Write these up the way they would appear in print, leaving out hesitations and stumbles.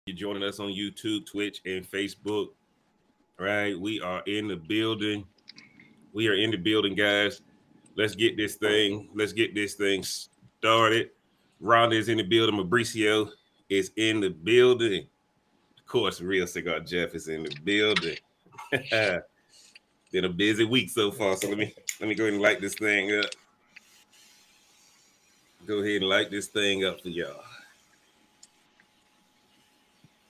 You're joining us on YouTube, Twitch, and Facebook. Right, we are in the building. We are in the building, guys. Let's get this thing. Let's get this thing started. Rhonda is in the building. Mauricio is in the building. Of course, Real Cigar Jeff is in the building. Been a busy week so far, so let me go ahead and light this thing up. Go ahead and light this thing up for y'all.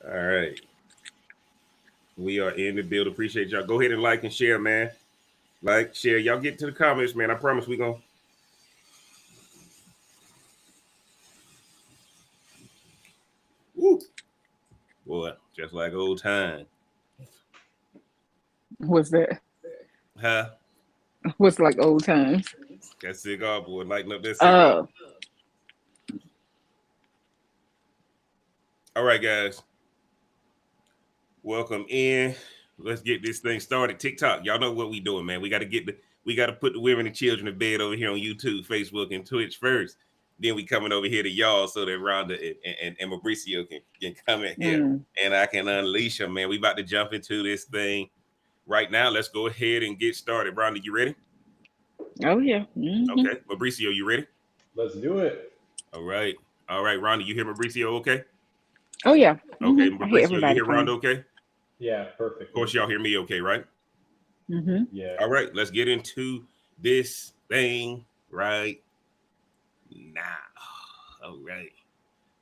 All right. We are in the building. Appreciate y'all. Go ahead and like and share, man. Like, share. Y'all get to the comments, man. I promise we gonna. Woo. Boy, just like old time. What's that? Huh? What's like old times? That cigar, boy, lighting up that cigar. All right, guys. Welcome in. Let's get this thing started. TikTok, y'all know what we doing, man. We got to put the women and children to bed over here on YouTube, Facebook, and Twitch first. Then we coming over here to y'all so that Rhonda and Mauricio can come in here and I can unleash them, man. We about to jump into this thing right now. Let's go ahead and get started. Rhonda, you ready? Oh yeah. Okay. Mauricio, you ready? Let's do it. All right. Rhonda, you hear Mauricio okay? Oh yeah. Okay, Mauricio, you hear Rhonda okay? Yeah, perfect. Of course, y'all hear me okay, right? Yeah. All right, let's get into this thing right now. All right.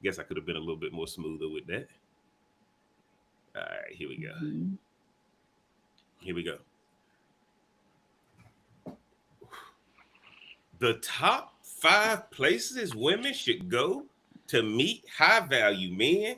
Guess I could have been a little bit more smoother with that. All right, here we go. Here we go. The top 5 places women should go to meet high-value men.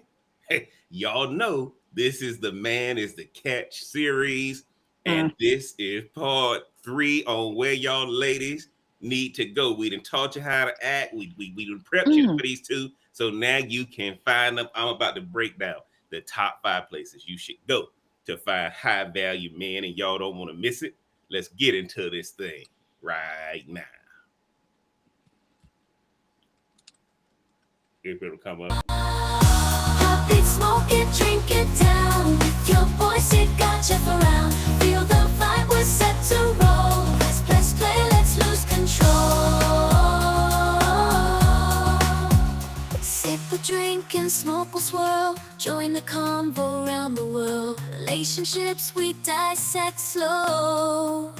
Hey, y'all know this is the Man is the Catch series, and this is part 3 on where y'all ladies need to go. We done taught you how to act. We done prepped you for these 2, so now you can find them. I'm about to break down the top 5 places you should go to find high-value men, and y'all don't want to miss it. Let's get into this thing right now. If it'll come up. Pop it, smoke it, drink it down. With your voice, it got you around. Feel the vibe, we're set to roll. Press play, let's lose control. Sip a drink and smoke will swirl. Join the convo around the world. Relationships we dissect slow.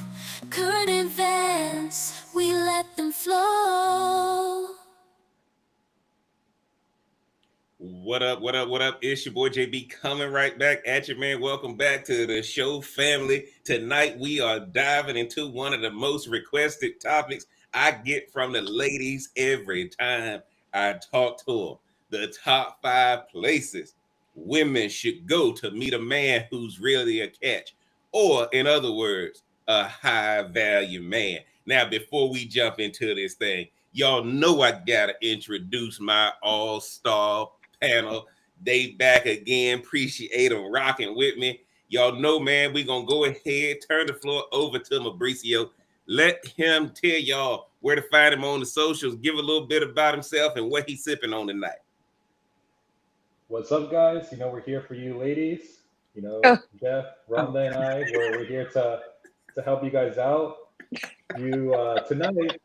Current events, we let them flow. What up? It's your boy JB coming right back at you, man. Welcome back to the show, family. Tonight we are diving into one of the most requested topics I get from the ladies every time I talk to them. The top 5 places women should go to meet a man who's really a catch, or in other words, a high-value man. Now, before we jump into this thing, y'all know I gotta introduce my all-star panel. They back again. Appreciate them rocking with me. Y'all know, man, we gonna go ahead, turn the floor over to Mauricio. Let him tell y'all where to find him on the socials. Give a little bit about himself and what he's sipping on tonight. What's up, guys? We're here for you ladies. Jeff, Rhonda, and I, we're here to help you guys out. Tonight,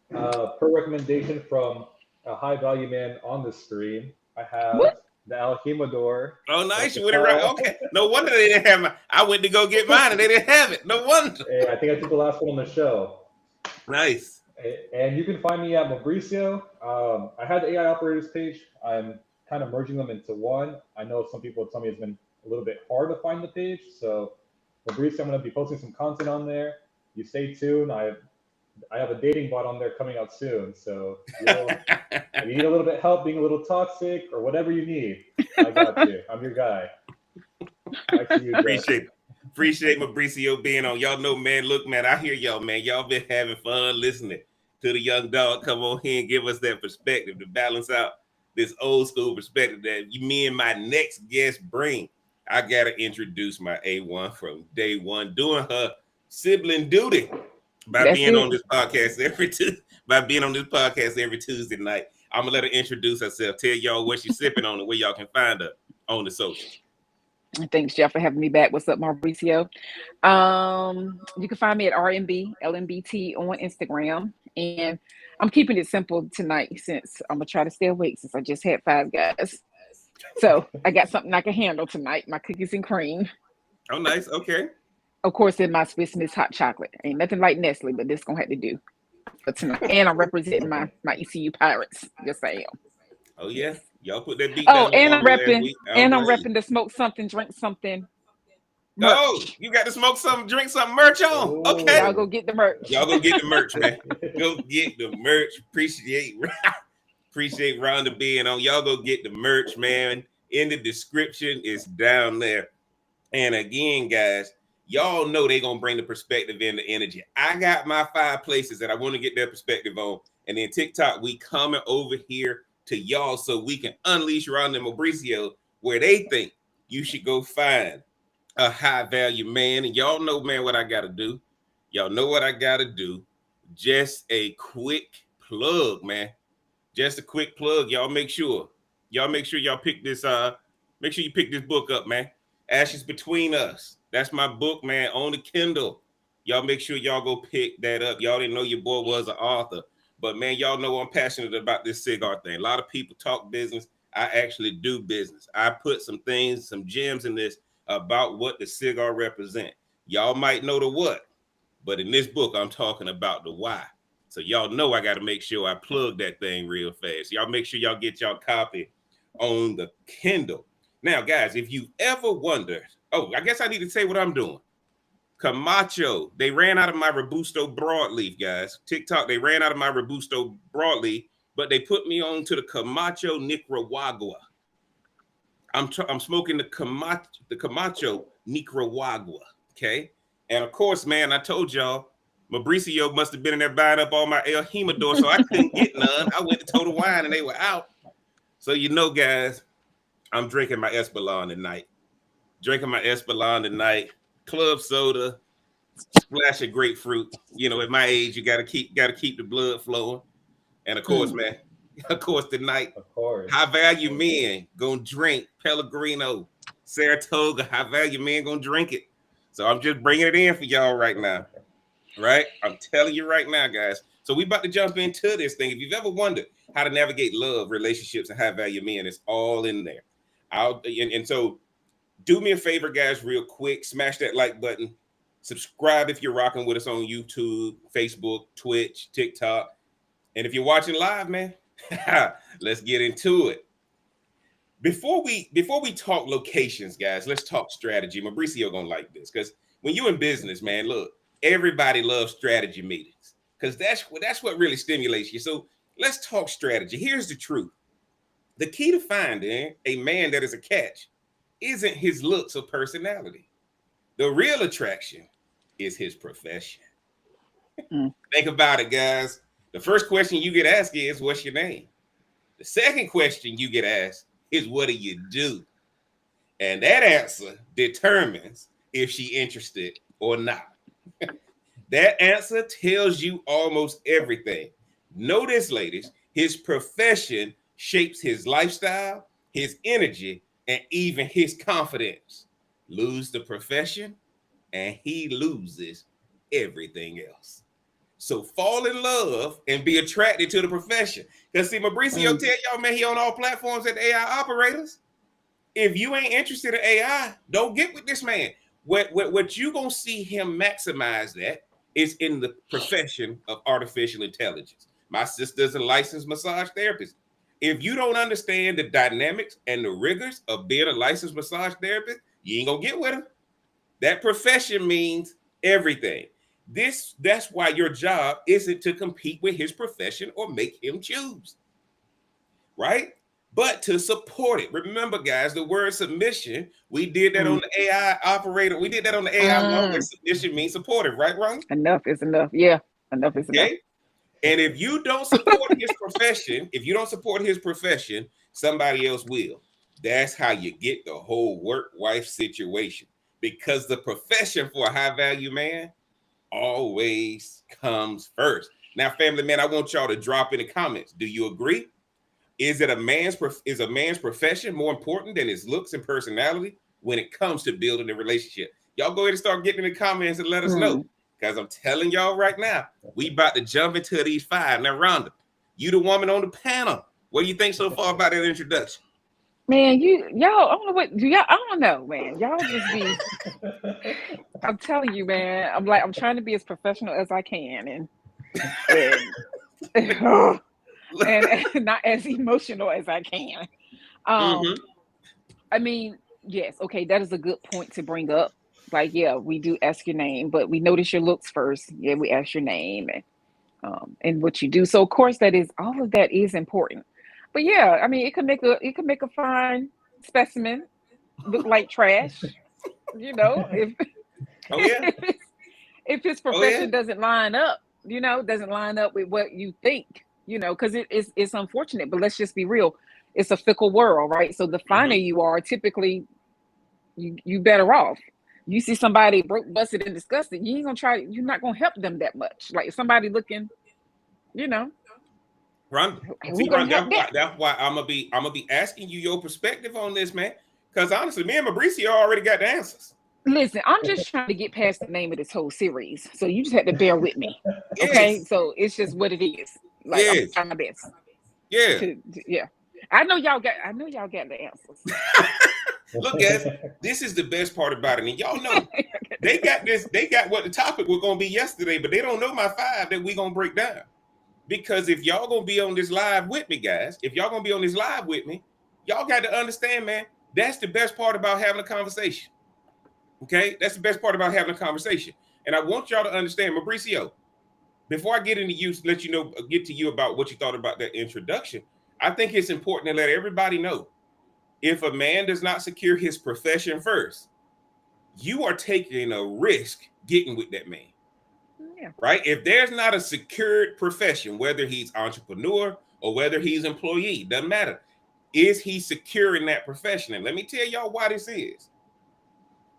per recommendation from a high-value man on the stream, I have the El Jimador. Oh, nice. You went it right. Okay. No wonder they didn't have I went to go get mine and they didn't have it. No wonder. Hey, I think I took the last one on the show. Nice. And you can find me at Mauricio. I had the AI operators page. I'm kind of merging them into one. I know some people tell me it's been a little bit hard to find the page. So Mauricio, I'm going to be posting some content on there. You stay tuned. I have a dating bot on there coming out soon. So if you need a little bit of help being a little toxic or whatever you need, I got you. I'm your guy. Back to you, Appreciate Mauricio being on. Y'all know, man, look, man, I hear y'all, man. Y'all been having fun listening to the young dog come on here and give us that perspective to balance out this old school perspective that me and my next guest bring. I got to introduce my A1 from day one, doing her sibling duty. By being on this podcast every Tuesday night. I'm gonna let her introduce herself. Tell y'all what she's sipping on and where y'all can find her on the socials. Thanks, Jeff, for having me back. What's up, Mauricio? You can find me at RMB LMBT on Instagram, and I'm keeping it simple tonight since I'm gonna try to stay awake since I just had Five Guys. So I got something I can handle tonight. My cookies and cream. Oh, nice. Okay. Of course, in my Swiss Miss hot chocolate. Ain't nothing like Nestle, but this gonna have to do for tonight. And I'm representing my ECU Pirates. Yes, I am. Oh yeah. Yes. Y'all put that beat Oh, down on and I'm Army last repping, week. I don't and I'm blame you. repping the smoke something, drink something Oh, merch. you got to smoke something, drink something, merch on. Okay. Y'all go get the merch. Y'all go get the merch, man. Go get the merch. Appreciate Rhonda being on. Y'all go get the merch, man. In the description, it's down there. And again, guys, y'all know they're gonna bring the perspective and the energy. I got my 5 places that I want to get their perspective on. And then TikTok, we coming over here to y'all so we can unleash Rhonda and Mauricio where they think you should go find a high value man. And y'all know, man, what I gotta do. Y'all know what I gotta do. Just a quick plug, man. Just a quick plug. Y'all make sure y'all pick this make sure you pick this book up, man. Ashes Between Us. That's my book, man, on the Kindle. Y'all make sure y'all go pick that up. Y'all didn't know your boy was an author, but man, y'all know I'm passionate about this cigar thing. A lot of people talk business. I actually do business. I put some things, some gems in this about what the cigar represent. Y'all might know the what, but in this book, I'm talking about the why. So y'all know I got to make sure I plug that thing real fast. Y'all make sure y'all get y'all copy on the Kindle. Now, guys, if you ever wondered, oh, I guess I need to say what I'm doing. Camacho, they ran out of my Robusto broadleaf, guys. TikTok, they ran out of my Robusto broadleaf, but they put me on to the Camacho Nicaragua. I'm smoking the Camacho Nicaragua, okay? And of course, man, I told y'all, Mauricio must have been in there buying up all my El Jimador, so I couldn't get none. I went to Total Wine and they were out. So you know, guys, I'm drinking my Espolon tonight. Club soda, splash of grapefruit. You know, at my age, you gotta keep the blood flowing. And of course, man, of course, tonight, Of course. high value men gonna drink Pellegrino, Saratoga. High value men gonna drink it. So I'm just bringing it in for y'all right now. Right? I'm telling you right now, guys. So we about to jump into this thing. If you've ever wondered how to navigate love, relationships, and high value men, it's all in there. And so do me a favor, guys, real quick. Smash that like button. Subscribe if you're rocking with us on YouTube, Facebook, Twitch, TikTok. And if you're watching live, man, let's get into it. Before we talk locations, guys, let's talk strategy. Mauricio gonna like this because when you're in business, man, look, everybody loves strategy meetings because that's what really stimulates you. So let's talk strategy. Here's the truth. The key to finding a man that is a catch isn't his looks or personality. The real attraction is his profession. Think about it, guys. The first question you get asked is, what's your name? The second question you get asked is, what do you do? And that answer determines if she's interested or not. That answer tells you almost everything. Notice, ladies, his profession shapes his lifestyle, his energy, and even his confidence. Lose the profession, and he loses everything else. So fall in love and be attracted to the profession. Because see, Mauricio tell y'all, man, he on all platforms at the AI operators. If you ain't interested in AI, don't get with this man. What you gonna see him maximize that is in the profession of artificial intelligence. My sister's a licensed massage therapist. If you don't understand the dynamics and the rigors of being a licensed massage therapist, you ain't gonna get with him. That profession means everything. That's why your job isn't to compete with his profession or make him choose, right? But to support it. Remember, guys, the word submission, we did that on the AI operator. We did that on the AI longer. Submission means supportive, right, Ron? Enough is enough. Yeah, enough is enough. And if you don't support his profession, somebody else will. That's how you get the whole work-wife situation. Because the profession for a high-value man always comes first. Now, family man, I want y'all to drop in the comments. Do you agree Is a man's profession more important than his looks and personality when it comes to building a relationship? Y'all go ahead and start getting in the comments and let us know. Because I'm telling y'all right now, we about to jump into these 5. Now, Rhonda, you the woman on the panel. What do you think so far about that introduction? Man, y'all, I don't know what y'all. I don't know, man. Y'all just be. I'm telling you, man. I'm trying to be as professional as I can, and not as emotional as I can. I mean, yes, okay, that is a good point to bring up. Like, yeah, we do ask your name, but we notice your looks first. Yeah, we ask your name and what you do. So of course all of that is important. But yeah, I mean, it could make a fine specimen look like trash, if Oh yeah. if his profession doesn't line up, doesn't line up with what you think, because it's unfortunate. But let's just be real, it's a fickle world, right? So the finer you are, typically you better off. You see somebody broke, busted, and disgusted, you're not gonna help them that much. Like, if somebody looking, Ron, that's why I'm gonna be asking you your perspective on this, man. Because honestly, me and Mauricio already got the answers. Listen, I'm just trying to get past the name of this whole series, so you just have to bear with me, okay? Yes. So it's just what it is. Like, I'm trying my best. Yeah. Yeah. I know y'all got the answers. Look, guys, this is the best part about it, and y'all know they got what the topic was gonna be yesterday, but they don't know my 5 that we gonna break down. Because if y'all gonna be on this live with me, guys, y'all got to understand, man, that's the best part about having a conversation. Okay, that's the best part about having a conversation. And I want y'all to understand, Mauricio, before I get to you about what you thought about that introduction, I think it's important to let everybody know, if a man does not secure his profession first, you are taking a risk getting with that man. Yeah. Right? If there's not a secured profession, whether he's entrepreneur or whether he's employee, doesn't matter. Is he secure in that profession? And let me tell y'all why this is.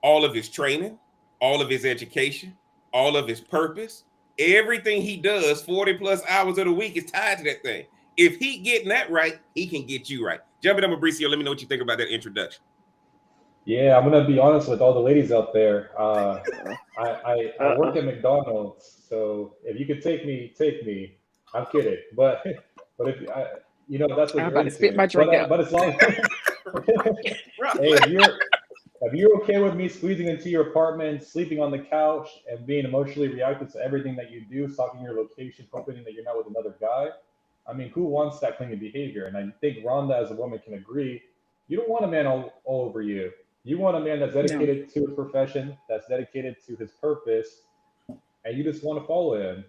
All of his training, all of his education, all of his purpose, everything he does 40 plus hours of the week is tied to that thing. If he getting that right, he can get you right. Jump in, Mauricio. Let me know what you think about that introduction. Yeah, I'm gonna be honest with all the ladies out there. I work at McDonald's, so if you could take me, take me. I'm kidding, but if that's what I'm you're about to spit into. my drink out. But as long hey, if you're okay with me squeezing into your apartment, sleeping on the couch, and being emotionally reactive to everything that you do, stalking your location, hoping that you're not with another guy, I mean, who wants that clingy behavior? And I think Rhonda, as a woman, can agree. You don't want a man all over you. You want a man that's dedicated to his profession, that's dedicated to his purpose, and you just want to follow him.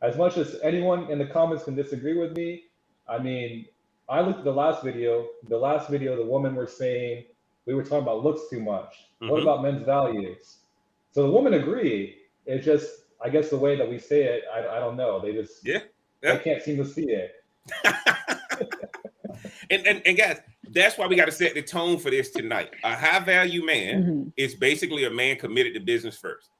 As much as anyone in the comments can disagree with me, I mean, I looked at the last video. The woman was saying we were talking about looks too much. What about men's values? So the woman agreed. It's just, I guess, the way that we say it, I don't know. They just they can't seem to see it. And guys, that's why we got to set the tone for this tonight. A high value man is basically a man committed to business first.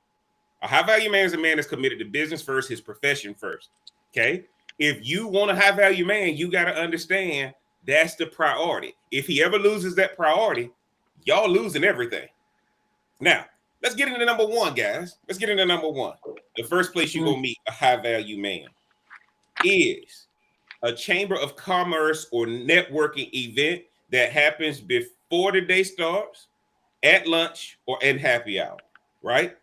A high value man is a man that's committed to business first, his profession first. Okay. If you want a high value man, you got to understand that's the priority. If he ever loses that priority, y'all losing everything. Now, let's get into number 1, guys. Let's get into number 1. The first place you're going to meet a high value man is a chamber of commerce or networking event that happens before the day starts, at lunch, or at happy hour, right?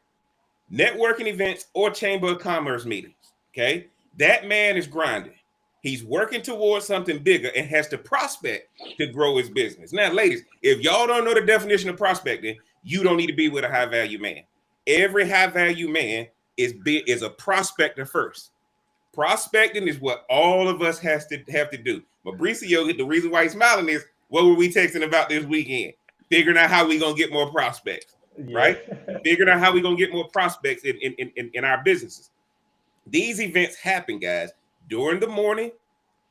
Networking events or chamber of commerce meetings, okay? That man is grinding. He's working towards something bigger and has to prospect to grow his business. Now, ladies, if y'all don't know the definition of prospecting, you don't need to be with a high value man. Every high value man is a prospector first. Prospecting is what all of us have to do. Mauricio, the reason why he's smiling is, what were we texting about this weekend? Figuring out how we gonna get more prospects, right? Figuring out how we gonna get more prospects in our businesses. These events happen, guys, during the morning.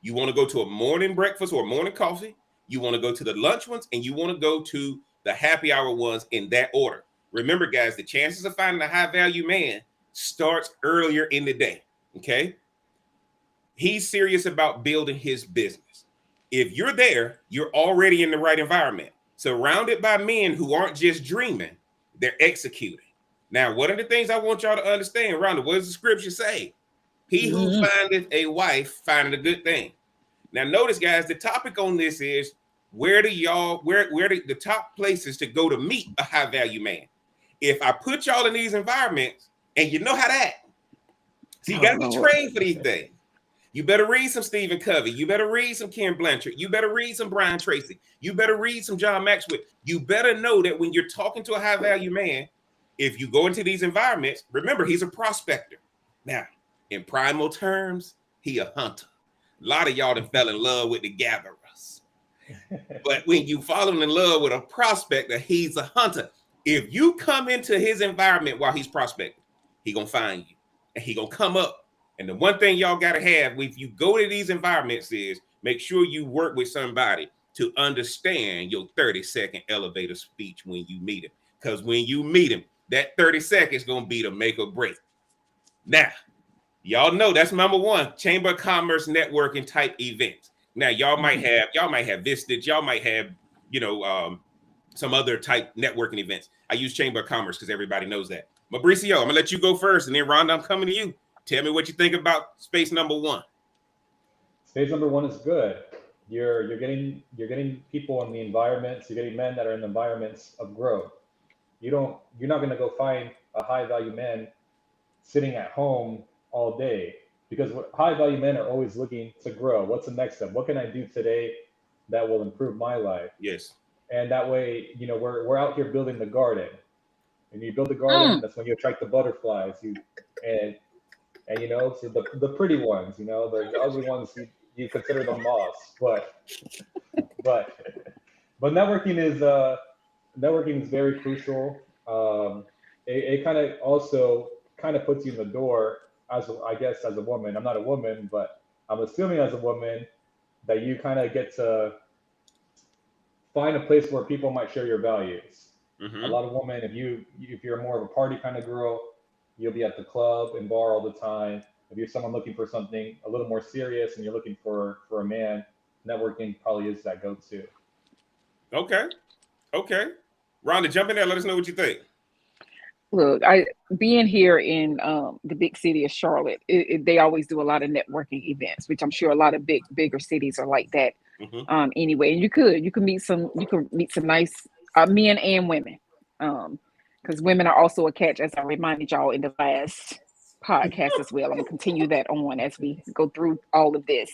You want to go to a morning breakfast or a morning coffee. You want to go to the lunch ones, and you want to go to the happy hour ones in that order. Remember, guys, the chances of finding a high value man starts earlier in the day. Okay. He's serious about building his business. If you're there, you're already in the right environment, surrounded by men who aren't just dreaming, they're executing. Now, one of the things I want y'all to understand, Rhonda, what does the scripture say? He who findeth a wife findeth a good thing. Now, notice, guys, the topic on this is where the top places to go to meet a high value man. If I put y'all in these environments and you know how to act, so you got to be trained for these things. You better read some Stephen Covey. You better read some Ken Blanchard. You better read some Brian Tracy. You better read some John Maxwell. You better know that when you're talking to a high value man, if you go into these environments, remember, he's a prospector. Now, in primal terms, he a hunter. A lot of y'all that fell in love with the gatherers. But when you fall in love with a prospector, he's a hunter. If you come into his environment while he's prospecting, he gonna find you and he gonna come up. And the one thing y'all gotta have if you go to these environments is make sure you work with somebody to understand your 30-second elevator speech when you meet him. Because when you meet him, that 30 seconds gonna be the make or break. Now, y'all know that's number one, Chamber of Commerce networking type events. Now, y'all might have Vistage, y'all might have, some other type networking events. I use Chamber of Commerce because everybody knows that. Mauricio, I'm gonna let you go first, and then Rhonda, I'm coming to you. Tell me what you think about space number one. Space number one is good. You're getting people in the environments. You're getting men that are in environments of growth. You're not gonna go find a high value man sitting at home all day, because high value men are always looking to grow. What's the next step? What can I do today that will improve my life? Yes. And that way, we're out here building the garden. And you build the garden, that's when you attract the butterflies. So the pretty ones, the ugly ones, you consider them moths. But networking is very crucial. It kind of also puts you in the door as a woman. I'm not a woman, but I'm assuming as a woman that you kind of get to find a place where people might share your values. Mm-hmm. A lot of women, if you're more of a party kind of girl, you'll be at the club and bar all the time. If you're someone looking for something a little more serious and you're looking for a man, networking probably is that go-to. Okay. Rhonda, jump in there. Let us know what you think. Look, being here in the big city of Charlotte, they always do a lot of networking events, which I'm sure a lot of bigger cities are like that. Mm-hmm. Anyway, and you can meet some nice men and women, because women are also a catch, as I reminded y'all in the last podcast as well. I'm gonna continue that on as we go through all of this.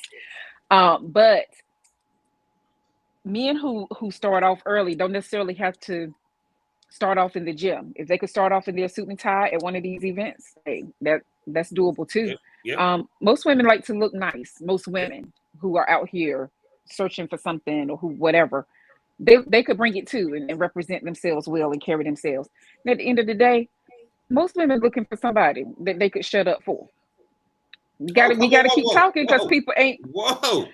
But men who start off early don't necessarily have to start off in the gym. If they could start off in their suit and tie at one of these events, hey, that's doable too. Yep. Most women like to look nice. Most women who are out here searching for something or whatever, they could bring it too and represent themselves well and carry themselves. And at the end of the day, most women looking for somebody that they could shut up for. We gotta keep talking because people ain't. Whoa!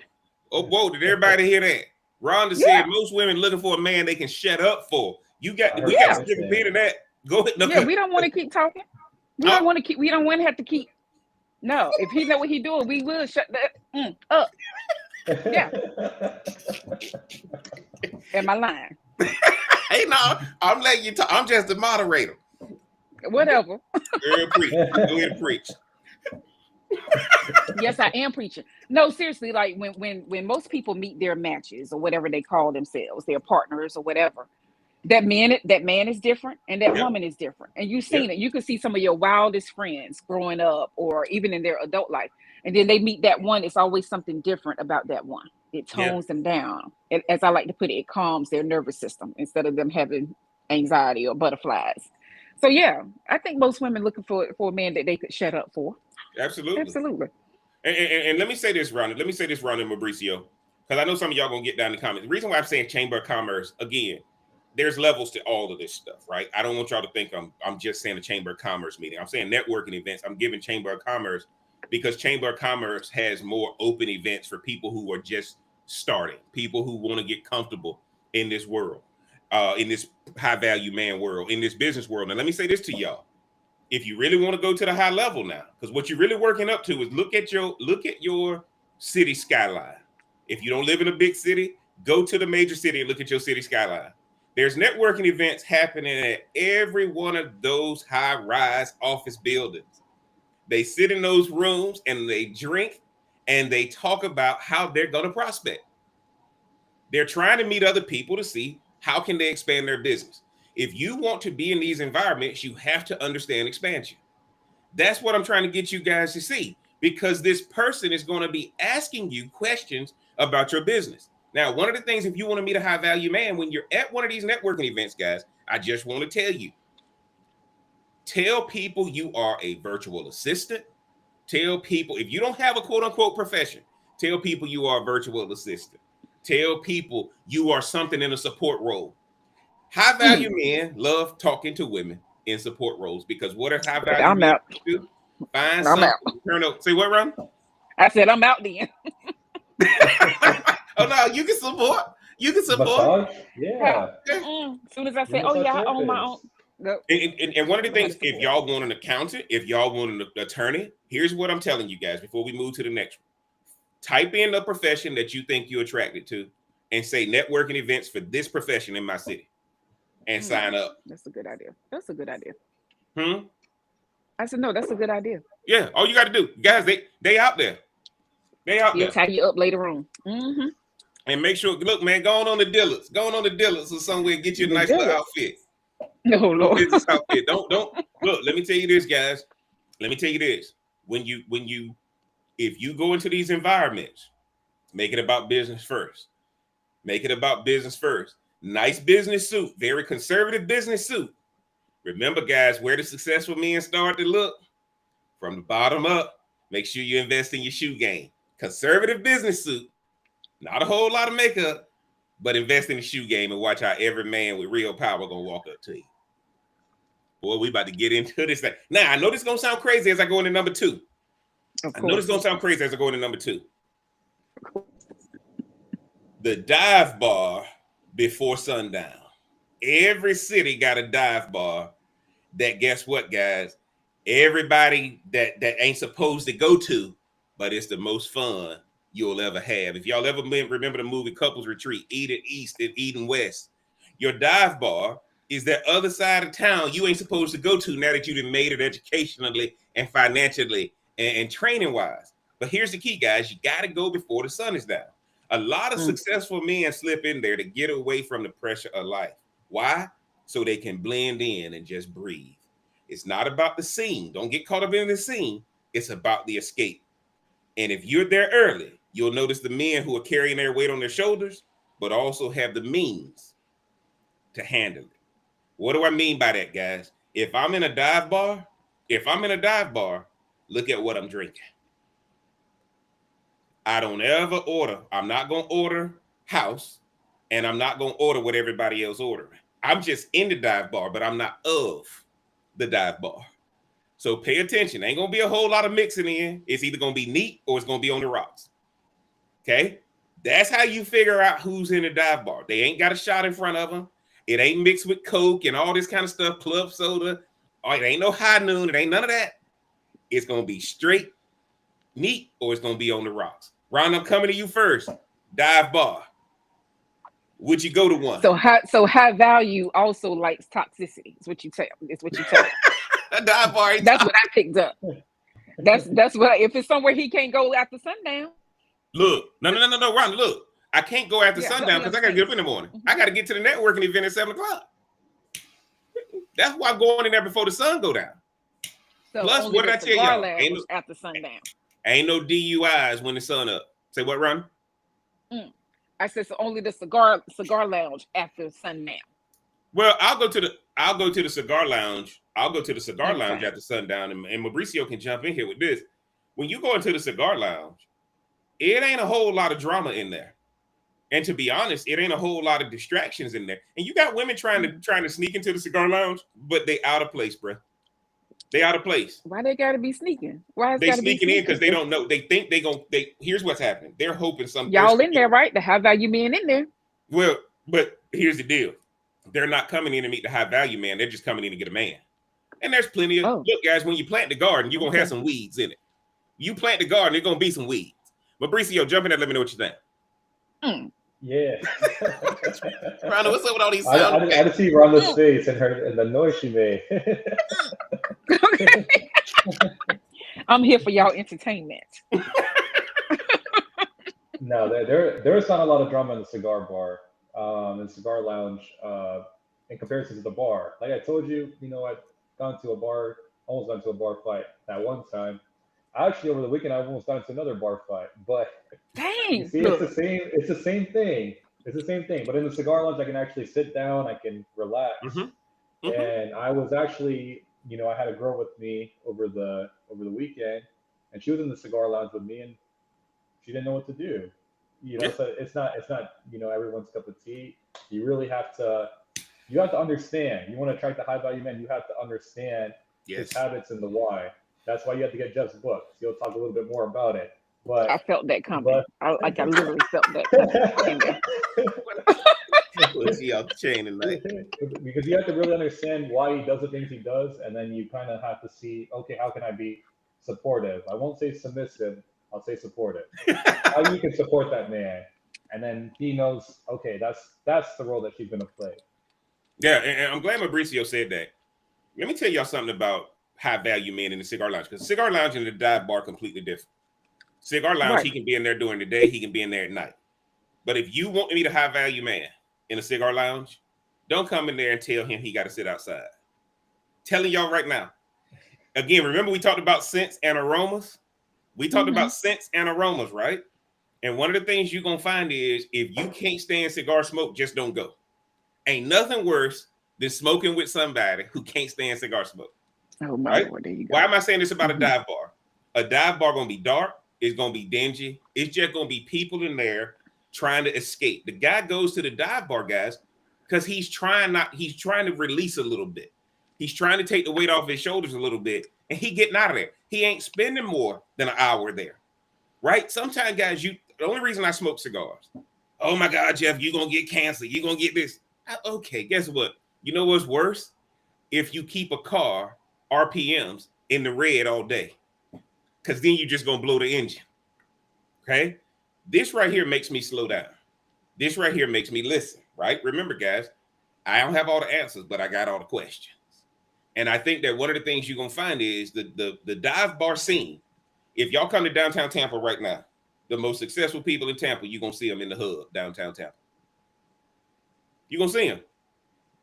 Did everybody hear that? Rhonda said most women looking for a man they can shut up for. We got to give a bit of that. Go ahead. No. Yeah, we don't want to keep talking. We don't want to have to keep. No, if he know what he doing, we will shut that up. Yeah. Am I lying? Hey, no, I'm letting you talk. I'm just the moderator. Whatever. Go ahead and preach. Yes, I am preaching. No, seriously, like when most people meet their matches or whatever they call themselves, their partners or whatever, that man is different and that woman is different. And you've seen it. You can see some of your wildest friends growing up or even in their adult life. And then they meet that one. It's always something different about that one. It tones them down. As I like to put it, it calms their nervous system instead of them having anxiety or butterflies. So yeah, I think most women looking for a man that they could shut up for. Absolutely. And let me say this, Ron. and Mauricio, because I know some of y'all gonna get down in the comments. The reason why I'm saying Chamber of Commerce, again, there's levels to all of this stuff, right? I don't want y'all to think I'm just saying a Chamber of Commerce meeting. I'm saying networking events. I'm giving Chamber of Commerce because Chamber of Commerce has more open events for people who are just starting, people who want to get comfortable in this world, in this high value man world, in this business world. Now, let me say this to y'all. If you really want to go to the high level now, because what you're really working up to is look at your city skyline. If you don't live in a big city, go to the major city and look at your city skyline. There's networking events happening at every one of those high-rise office buildings. They sit in those rooms and they drink and they talk about how they're going to prospect. They're trying to meet other people to see how can they expand their business. If you want to be in these environments, you have to understand expansion. That's what I'm trying to get you guys to see, because this person is going to be asking you questions about your business. Now, one of the things, if you want to meet a high value man, when you're at one of these networking events, guys, I just want to tell people you are a virtual assistant. Tell people, if you don't have a quote unquote profession, tell people you are a virtual assistant. Tell people you are something in a support role. High value men love talking to women in support roles, because what are high value men do? Find something. Turn up. Say what, Ron? I said I'm out then. Oh no, you can support. You can support. Massage? Yeah. As soon as I say, "Oh yeah, I own my own." Go. And one of the things, if y'all want an accountant, if y'all want an attorney, here's what I'm telling you guys before we move to the next one. Type in the profession that you think you're attracted to and say networking events for this profession in my city, and sign up. That's a good idea. That's a good idea. I said, no, that's a good idea. Yeah, all you got to do, guys, they out there. They out there. Tie you up later on. And make sure, look, man, going on the Dillards. Going on the Dillards or somewhere, get you a nice little outfit. No, Lord. Business outfit. Don't look, let me tell you this, guys. Let me tell you this. If you go into these environments, make it about business first. Make it about business first. Nice business suit, very conservative business suit. Remember, guys, where the successful men start to look? From the bottom up. Make sure you invest in your shoe game. Conservative business suit, not a whole lot of makeup, but invest in the shoe game and watch how every man with real power gonna walk up to you. Boy, we about to get into this thing. Now, I know this is gonna sound crazy as I go into number 2. I know this is gonna sound crazy as I go into number 2. The dive bar before sundown. Every city got a dive bar that, guess what, guys? Everybody that ain't supposed to go to, but it's the most fun you'll ever have. If y'all ever remember the movie Couples Retreat, Eden East and Eden West, your dive bar is that other side of town you ain't supposed to go to now that you've made it educationally and financially and training wise. But here's the key, guys. You got to go before the sun is down. A lot of successful men slip in there to get away from the pressure of life. Why? So they can blend in and just breathe. It's not about the scene. Don't get caught up in the scene. It's about the escape. And if you're there early, you'll notice the men who are carrying their weight on their shoulders, but also have the means to handle it. What do I mean by that, guys? If I'm in a dive bar, look at what I'm drinking. I don't ever order. I'm not going to order house, and I'm not going to order what everybody else ordering. I'm just in the dive bar, but I'm not of the dive bar. So pay attention. Ain't going to be a whole lot of mixing in. It's either going to be neat or it's going to be on the rocks. Okay? That's how you figure out who's in the dive bar. They ain't got a shot in front of them. It ain't mixed with Coke and all this kind of stuff, club soda. Oh, it ain't no high noon. It ain't none of that. It's going to be straight neat or it's going to be on the rocks. Ron, I'm coming to you first. Dive bar. Would you go to one? So high value also likes toxicity. Is what you tell. It's what you tell. A dive bar. That's what I picked up. That's what. If it's somewhere he can't go after sundown. Look, no, Ron. Look, I can't go after sundown because I got to get up in the morning. I got to get to the networking event at 7:00. That's why I'm going in there before the sun go down. So plus, what did I tell y'all? Ain't no, after sundown. Ain't no DUIs when the sun up. Say what, Ron? I said so. Only the cigar lounge after sundown. Well, I'll go to the cigar lounge. I'll go to the cigar lounge after sundown, and Mauricio can jump in here with this. When you go into the cigar lounge, it ain't a whole lot of drama in there. And to be honest, it ain't a whole lot of distractions in there. And you got women trying to sneak into the cigar lounge, but they out of place, bro. They out of place. Why they gotta be sneaking? Why is they sneaking in? Because they don't know. They think here's what's happening. They're hoping something. Y'all in there, right? The high value men in there. Well, but here's the deal. They're not coming in to meet the high value man. They're just coming in to get a man. And there's plenty of look, guys, when you plant the garden, you're gonna have some weeds in it. You plant the garden, there's gonna be some weeds. Mauricio, jump in there, let me know what you think. Mm. Yeah. Rhonda, what's up with all these I, sound I, I effects? just see Rhonda's face and the noise she made. I'm here for y'all entertainment. No, there is not a lot of drama in the cigar bar, in the cigar lounge, in comparison to the bar. Like I told you, I've gone to a bar, almost gone to a bar fight that one time. Actually, over the weekend, I almost got into another bar fight. But you Dang, see, it's the look. same. It's the same thing. It's the same thing. But in the cigar lounge, I can actually sit down. I can relax. Mm-hmm. Mm-hmm. And I was actually, I had a girl with me over the weekend, and she was in the cigar lounge with me, and she didn't know what to do. Yeah. So it's not everyone's cup of tea. You have to understand. You want to attract the high value man, you have to understand his Yes. habits and the why. That's why you have to get Jeff's book. He'll talk a little bit more about it. But I felt that coming. but I literally felt that coming in there. We'll see y'all chain tonight. because you have to really understand why he does the things he does, and then you kind of have to see, okay, how can I be supportive? I won't say submissive. I'll say supportive. How you can support that man, and then he knows, okay, that's the role that she's gonna play. Yeah, and I'm glad Mauricio said that. Let me tell y'all something about high value men in the cigar lounge, because cigar lounge and the dive bar completely different. Cigar lounge, Right. he can be in there during the day, he can be in there at night. But if you want to meet a high value man in a cigar lounge, don't come in there and tell him he got to sit outside. Telling y'all right now. Again, remember we talked about scents and aromas? We talked about scents and aromas, right? And one of the things you're going to find is if you can't stand cigar smoke, just don't go. Ain't nothing worse than smoking with somebody who can't stand cigar smoke. Oh my Right? Lord, there you go. Why am I saying this about a dive bar? A dive bar going to be dark. It's going to be dingy. It's just going to be people in there trying to escape. The guy goes to the dive bar, guys, because he's trying to release a little bit. He's trying to take the weight off his shoulders a little bit, and he getting out of there. He ain't spending more than an hour there, right? Sometimes, guys, the only reason I smoke cigars, oh my God, Jeff, you're going to get cancer. You're going to get this. Okay, guess what? You know what's worse? If you keep a car, RPMs, in the red all day, because then you're just going to blow the engine, okay? This right here makes me slow down. This right here makes me listen, right? Remember, guys, I don't have all the answers, but I got all the questions. And I think that one of the things you're going to find is the dive bar scene. If y'all come to downtown Tampa right now, the most successful people in Tampa, you're going to see them in the hub, downtown Tampa. You're going to see them,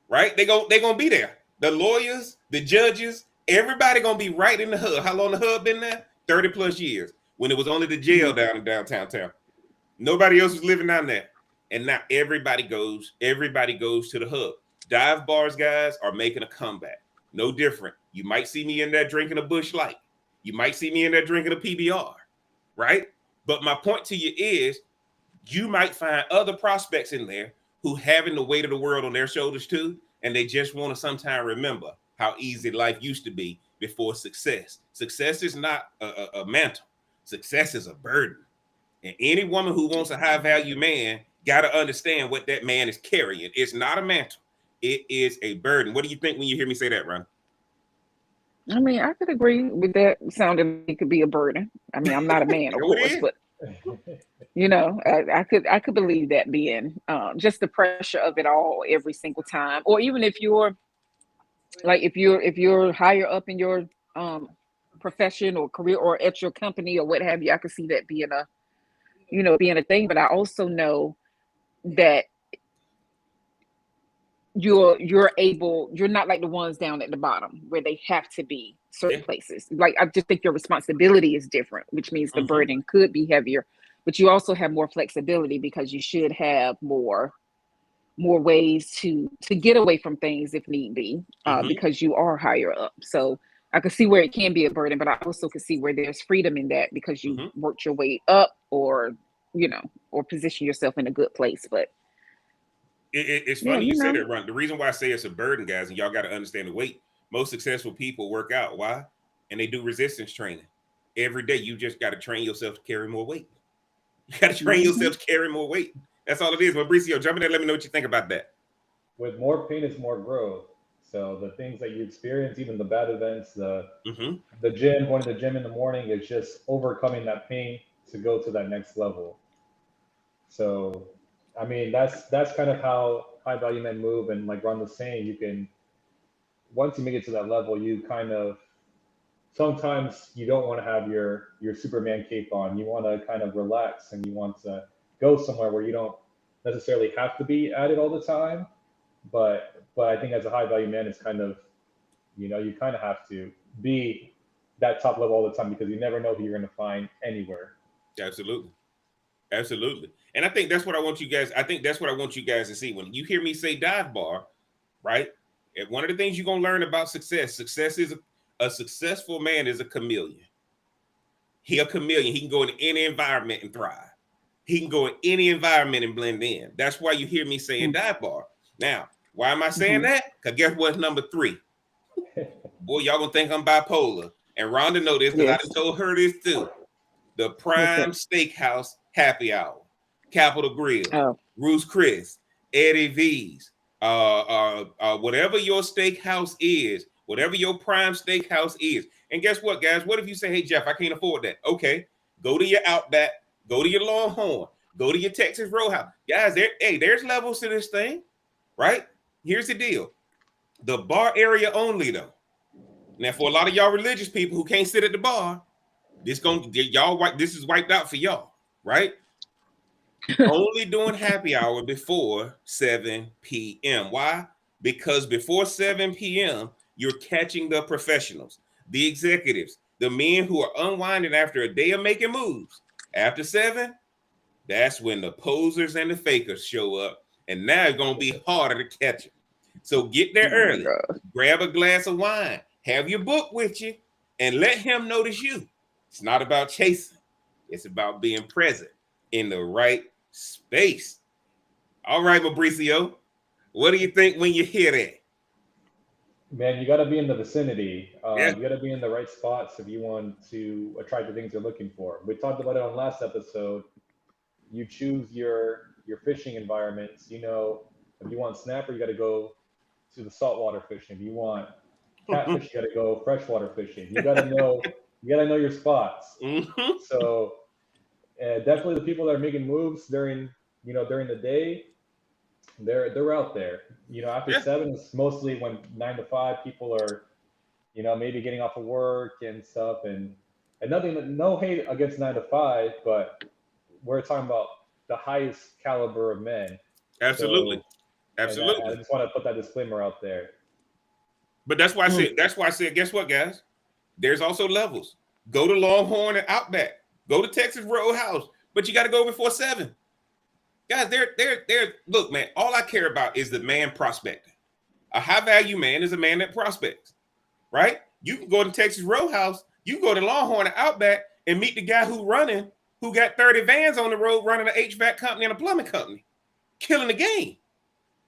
right? They're going to be there. The lawyers, the judges, everybody going to be right in the hub. How long the hub been there? 30 plus years, when it was only the jail down in downtown Tampa. Nobody else was living down there. And now everybody goes to the hub. Dive bars, guys, are making a comeback. No different. You might see me in there drinking a Busch Light. You might see me in there drinking a PBR, right? But my point to you is you might find other prospects in there who having the weight of the world on their shoulders too, and they just want to sometime remember how easy life used to be before success. Success is not a mantle. Success is a burden. And any woman who wants a high value man got to understand what that man is carrying. It's not a mantle. It is a burden. What do you think when you hear me say that, Ron? I mean, I could agree with that. Sounding like it could be a burden. I mean, I'm not a man, of No, it course, is. but I could believe that being just the pressure of it all every single time, or even if you're like if you're higher up in your profession or career or at your company or what have you, I could see that being being a thing. But I also know that you're not like the ones down at the bottom where they have to be certain Yeah. places. Like I just think your responsibility is different, which means the burden could be heavier, but you also have more flexibility because you should have more ways to get away from things if need be, because you are higher up. So I could see where it can be a burden, but I also could see where there's freedom in that because you worked your way up, or or position yourself in a good place. But It's funny you say that, Ron. The reason why I say it's a burden, guys, and y'all got to understand the weight. Most successful people work out. Why? And they do resistance training. Every day, you just got to train yourself to carry more weight. You got to train yourself to carry more weight. That's all it is. Mauricio, jump in there. Let me know what you think about that. With more pain is more growth. So the things that you experience, even the bad events, the gym, going to the gym in the morning, is just overcoming that pain to go to that next level. So, I mean, that's kind of how high value men move. And like Ron was saying, you can once you make it to that level, you kind of sometimes you don't want to have your Superman cape on. You want to kind of relax and you want to go somewhere where you don't necessarily have to be at it all the time. But I think as a high value man, it's kind of you kind of have to be that top level all the time because you never know who you're going to find anywhere. Absolutely. Absolutely. And I think that's what I want you guys. I think that's what I want you guys to see. When you hear me say dive bar, right? And one of the things you're going to learn about success is a successful man is a chameleon. He a chameleon. He can go in any environment and thrive. He can go in any environment and blend in. That's why you hear me saying dive bar. Now, why am I saying that? Because guess what's number 3? Boy, y'all gonna think I'm bipolar. And Rhonda know this because I done told her this too. The Prime Steakhouse Happy Hour, Capital Grill, Ruth's Chris, Eddie V's, whatever your steakhouse is, whatever your Prime Steakhouse is. And guess what, guys? What if you say, hey, Jeff, I can't afford that? Okay, go to your Outback, go to your Longhorn, go to your Texas Roadhouse. Guys, there's levels to this thing, right? Here's the deal. The bar area only, though. Now, for a lot of y'all religious people who can't sit at the bar, this is wiped out for y'all, right? Only doing happy hour before 7 p.m. Why? Because before 7 p.m., you're catching the professionals, the executives, the men who are unwinding after a day of making moves. After 7, that's when the posers and the fakers show up, and now it's going to be harder to catch them. So get there early, grab a glass of wine, have your book with you, and let him notice you. It's not about chasing. It's about being present in the right space. All right, Mauricio, what do you think when you hear that? Man, you got to be in the vicinity. You got to be in the right spots if you want to attract the things you're looking for. We talked about it on last episode. You choose your fishing environments. If you want snapper, you got to go to the saltwater fishing. If you want catfish, you got to go freshwater fishing. You got to know your spots. So definitely the people that are making moves during the day, they're out there. After 7, it's mostly when 9 to 5 people are, maybe getting off of work and stuff, and no hate against 9 to 5, but we're talking about the highest caliber of men. Absolutely. So, absolutely. I just want to put that disclaimer out there. But that's why I said, guess what, guys? There's also levels. Go to Longhorn and Outback. Go to Texas Roadhouse. But you got to go before 7. Guys, look, man, all I care about is the man prospecting. A high value man is a man that prospects, right? You can go to Texas Roadhouse, you can go to Longhorn and Outback and meet the guy who got 30 vans on the road running an HVAC company and a plumbing company, killing the game.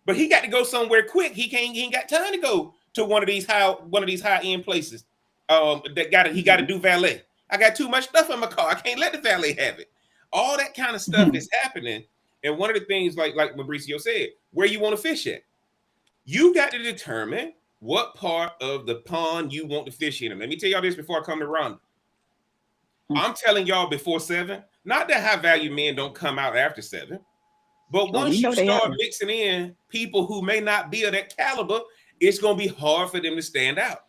But he got to go somewhere quick. He ain't got time to go to one of these high end places. He got to do valet. I got too much stuff in my car. I can't let the valet have it. All that kind of stuff is happening. And one of the things, like Mauricio said, where you want to fish at, you got to determine what part of the pond you want to fish in. And let me tell y'all this before I come to Rhonda. I'm telling y'all before 7, not that high value men don't come out after 7, but once you start mixing in people who may not be of that caliber, it's going to be hard for them to stand out.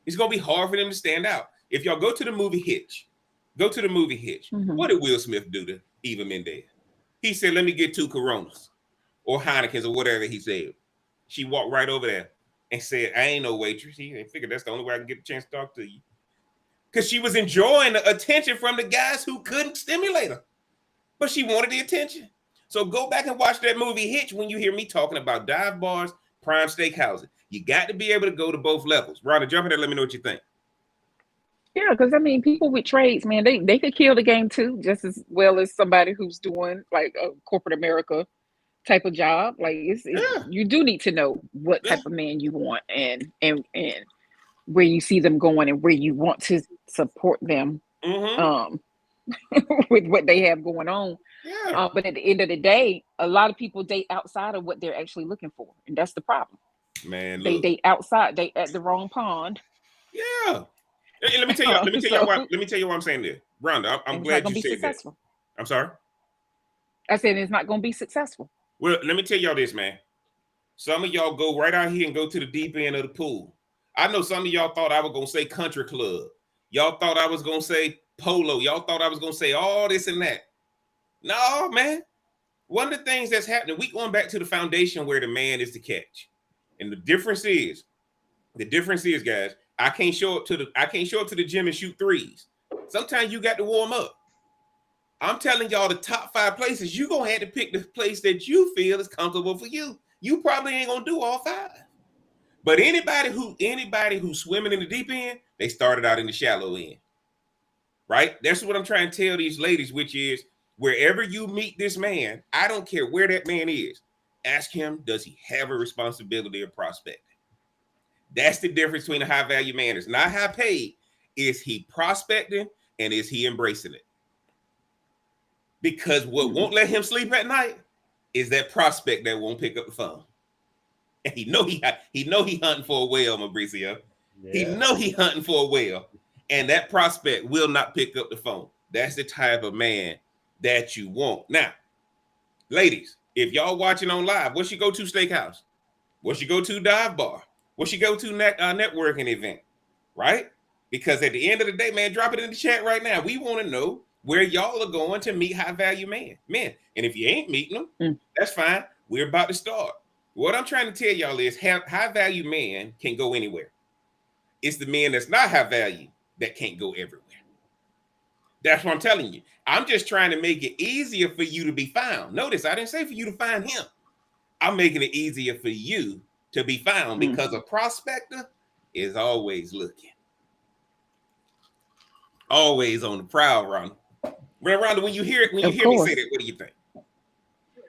It's going to be hard for them to stand out. If y'all go to the movie Hitch, what did Will Smith do to Eva Mendes? He said, let me get 2 Coronas or Heinekens or whatever he said. She walked right over there and said, I ain't no waitress. He figured that's the only way I can get a chance to talk to you. Because she was enjoying the attention from the guys who couldn't stimulate her. But she wanted the attention. So go back and watch that movie Hitch when you hear me talking about dive bars, prime steakhouses. You got to be able to go to both levels. Rhonda, jump in there. Let me know what you think. Yeah, because people with trades, man, they could kill the game too, just as well as somebody who's doing like a corporate America type of job. Like you do need to know what type of man you want and where you see them going and where you want to support them with what they have going on. Yeah. But at the end of the day, a lot of people date outside of what they're actually looking for, and that's the problem. Man, they date outside. They at the wrong pond. Yeah. Hey, let me tell you why I'm saying this. Rhonda, I'm glad you said that. I'm sorry. I said it's not going to be successful. Well, let me tell y'all this, man. Some of y'all go right out here and go to the deep end of the pool. I know some of y'all thought I was going to say country club. Y'all thought I was going to say polo. Y'all thought I was going to say all this and that. No, man. One of the things that's happening, we going back to the foundation where the man is the catch. And the difference is, guys, I can't show up to the gym and shoot threes. Sometimes you got to warm up. I'm telling y'all the top 5 places, you're going to have to pick the place that you feel is comfortable for you. You probably ain't going to do all 5. But anybody who's swimming in the deep end, they started out in the shallow end. Right? That's what I'm trying to tell these ladies, which is wherever you meet this man, I don't care where that man is, ask him, does he have a responsibility of prospecting? That's the difference between a high value man. It's not high paid. Is he prospecting and is he embracing it? Because what won't let him sleep at night is that prospect that won't pick up the phone. And he know he hunting for a whale, Mauricio. Yeah. He know he hunting for a whale. And that prospect will not pick up the phone. That's the type of man that you want. Now, ladies, if y'all watching on live, what's your go-to steakhouse? What's your go-to dive bar? What's your go-to networking event? Right? Because at the end of the day, man, drop it in the chat right now. We want to know where y'all are going to meet high-value men. And if you ain't meeting them, that's fine. We're about to start. What I'm trying to tell y'all is high-value men can go anywhere. It's the men that's not high-value that can't go everywhere. That's what I'm telling you. I'm just trying to make it easier for you to be found. Notice, I didn't say for you to find him. I'm making it easier for you to be found because a prospector is always looking. Always on the prowl, Rhonda. Rhonda, when you hear me say that, what do you think?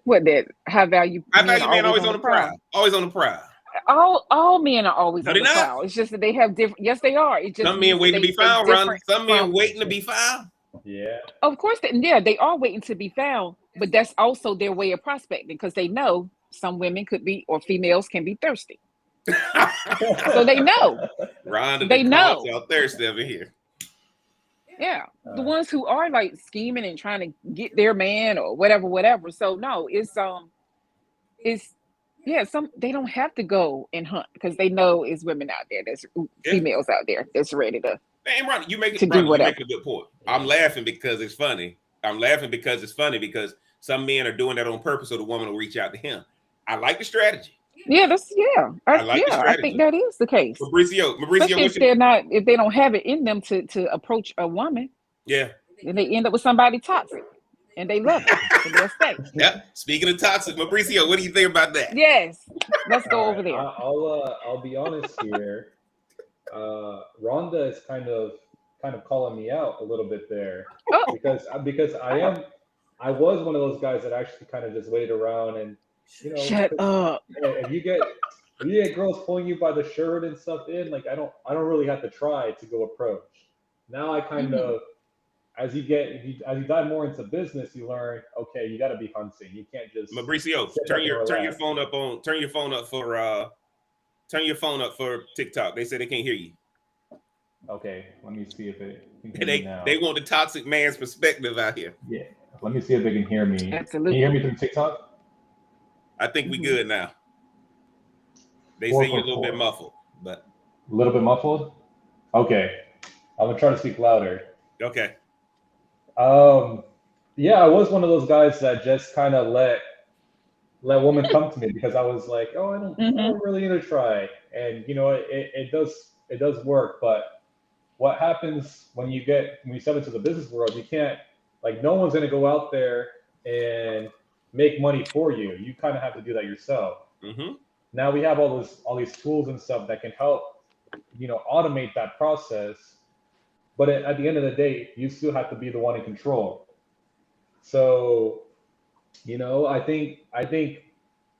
What, that high value man always on the prowl. Always on the prowl. All men are always on the prowl. It's just that they have different. Yes, they are. It's just some men waiting to be found, Rhonda. Some men waiting to be found. Yeah. Of course, they are waiting to be found, but that's also their way of prospecting because they know some women could be or females can be thirsty. So they know. Rhonda, they know y'all thirsty over here. Yeah, the ones who are like scheming and trying to get their man or whatever. So no, some they don't have to go and hunt because they know it's women out there, there's females out there that's ready to. Man, Ronnie, you making a good point. I'm laughing because it's funny. Because some men are doing that on purpose so the woman will reach out to him. I like the strategy. Yeah, I think that is the case. Mauricio, especially if they don't have it in them to approach a woman. Yeah. And they end up with somebody toxic. And they love it. So they'll stay. Yeah. Speaking of toxic, Mauricio, what do you think about that? Yes. Let's go over there. I'll be honest here. Rhonda is kind of calling me out a little bit there. Because I was one of those guys that actually kind of just waited around and shut up. If you get girls pulling you by the shirt and stuff in, like I don't really have to try to go approach. Now I kind of as you dive more into business, you learn, okay, you got to be hunting. You can't just Mauricio, turn your phone up for TikTok. They say they can't hear you. Okay, let me see if it can hear me now. They want the toxic man's perspective out here. Yeah, let me see if they can hear me. Absolutely. Can you hear me through TikTok? I think we good now. They say you're a little bit muffled, but a little bit muffled. Okay, I'm gonna try to speak louder. Okay. Yeah, I was one of those guys that just kind of let women come to me because I was like, oh, I don't really need to try, and it does work. But what happens when you step into the business world? You can't, like, no one's gonna go out there and make money for you. You kind of have to do that yourself. Now we have all these tools and stuff that can help, automate that process. But at the end of the day, you still have to be the one in control. So, I think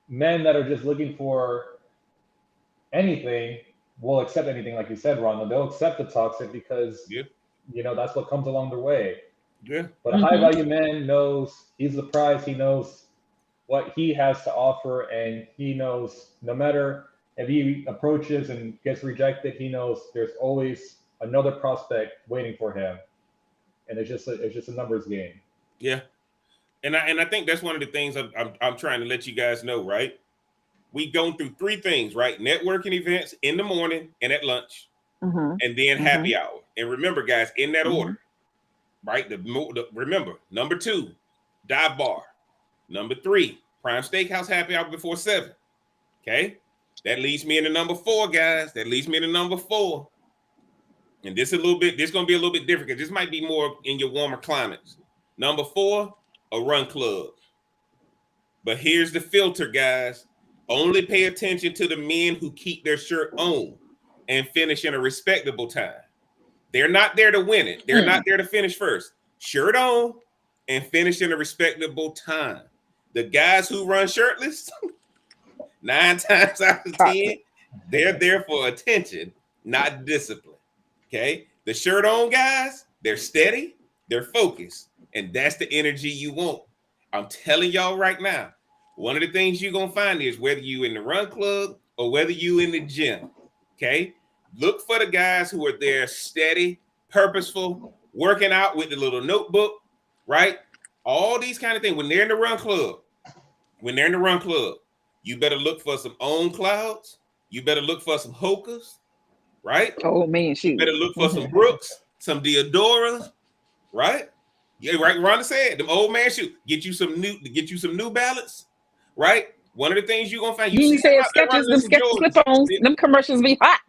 men that are just looking for anything will accept anything, like you said, Ronald. They'll accept the toxic because, that's what comes along the way. Yeah. But a high value man knows he's the prize. He knows what he has to offer, and he knows no matter if he approaches and gets rejected, he knows there's always another prospect waiting for him, and it's just a numbers game. Yeah, And I think that's one of the things I'm trying to let you guys know, right? We go through three things, right? Networking events in the morning and at lunch, and then happy hour. And remember, guys, in that order, right? Remember, number 2, dive bar. Number 3, prime steakhouse happy hour before 7. Okay, that leads me into number 4, guys. That leads me into number 4. And this is a little bit. This is gonna be a little bit different because this might be more in your warmer climates. Number 4, a run club. But here's the filter, guys. Only pay attention to the men who keep their shirt on and finish in a respectable time. They're not there to win it. They're not there to finish first. Shirt on and finish in a respectable time. The guys who run shirtless, 9 times out of 10, they're there for attention, not discipline. Okay? The shirt on guys, they're steady, they're focused, and that's the energy you want. I'm telling y'all right now, one of the things you're going to find is whether you in the run club or whether you in the gym, okay? Look for the guys who are there steady, purposeful, working out with the little notebook, right? All these kind of things. When they're in the run club, you better look for some on clouds. You better look for some Hokas, right? Oh man, shoot. You better look for some Brooks, some Diodoras, right? Yeah, right. Rhonda said, them old man shoes. Get you some New Balance, right? One of the things you're gonna find. You said Skechers, them Skechers slip-ons, them commercials be hot.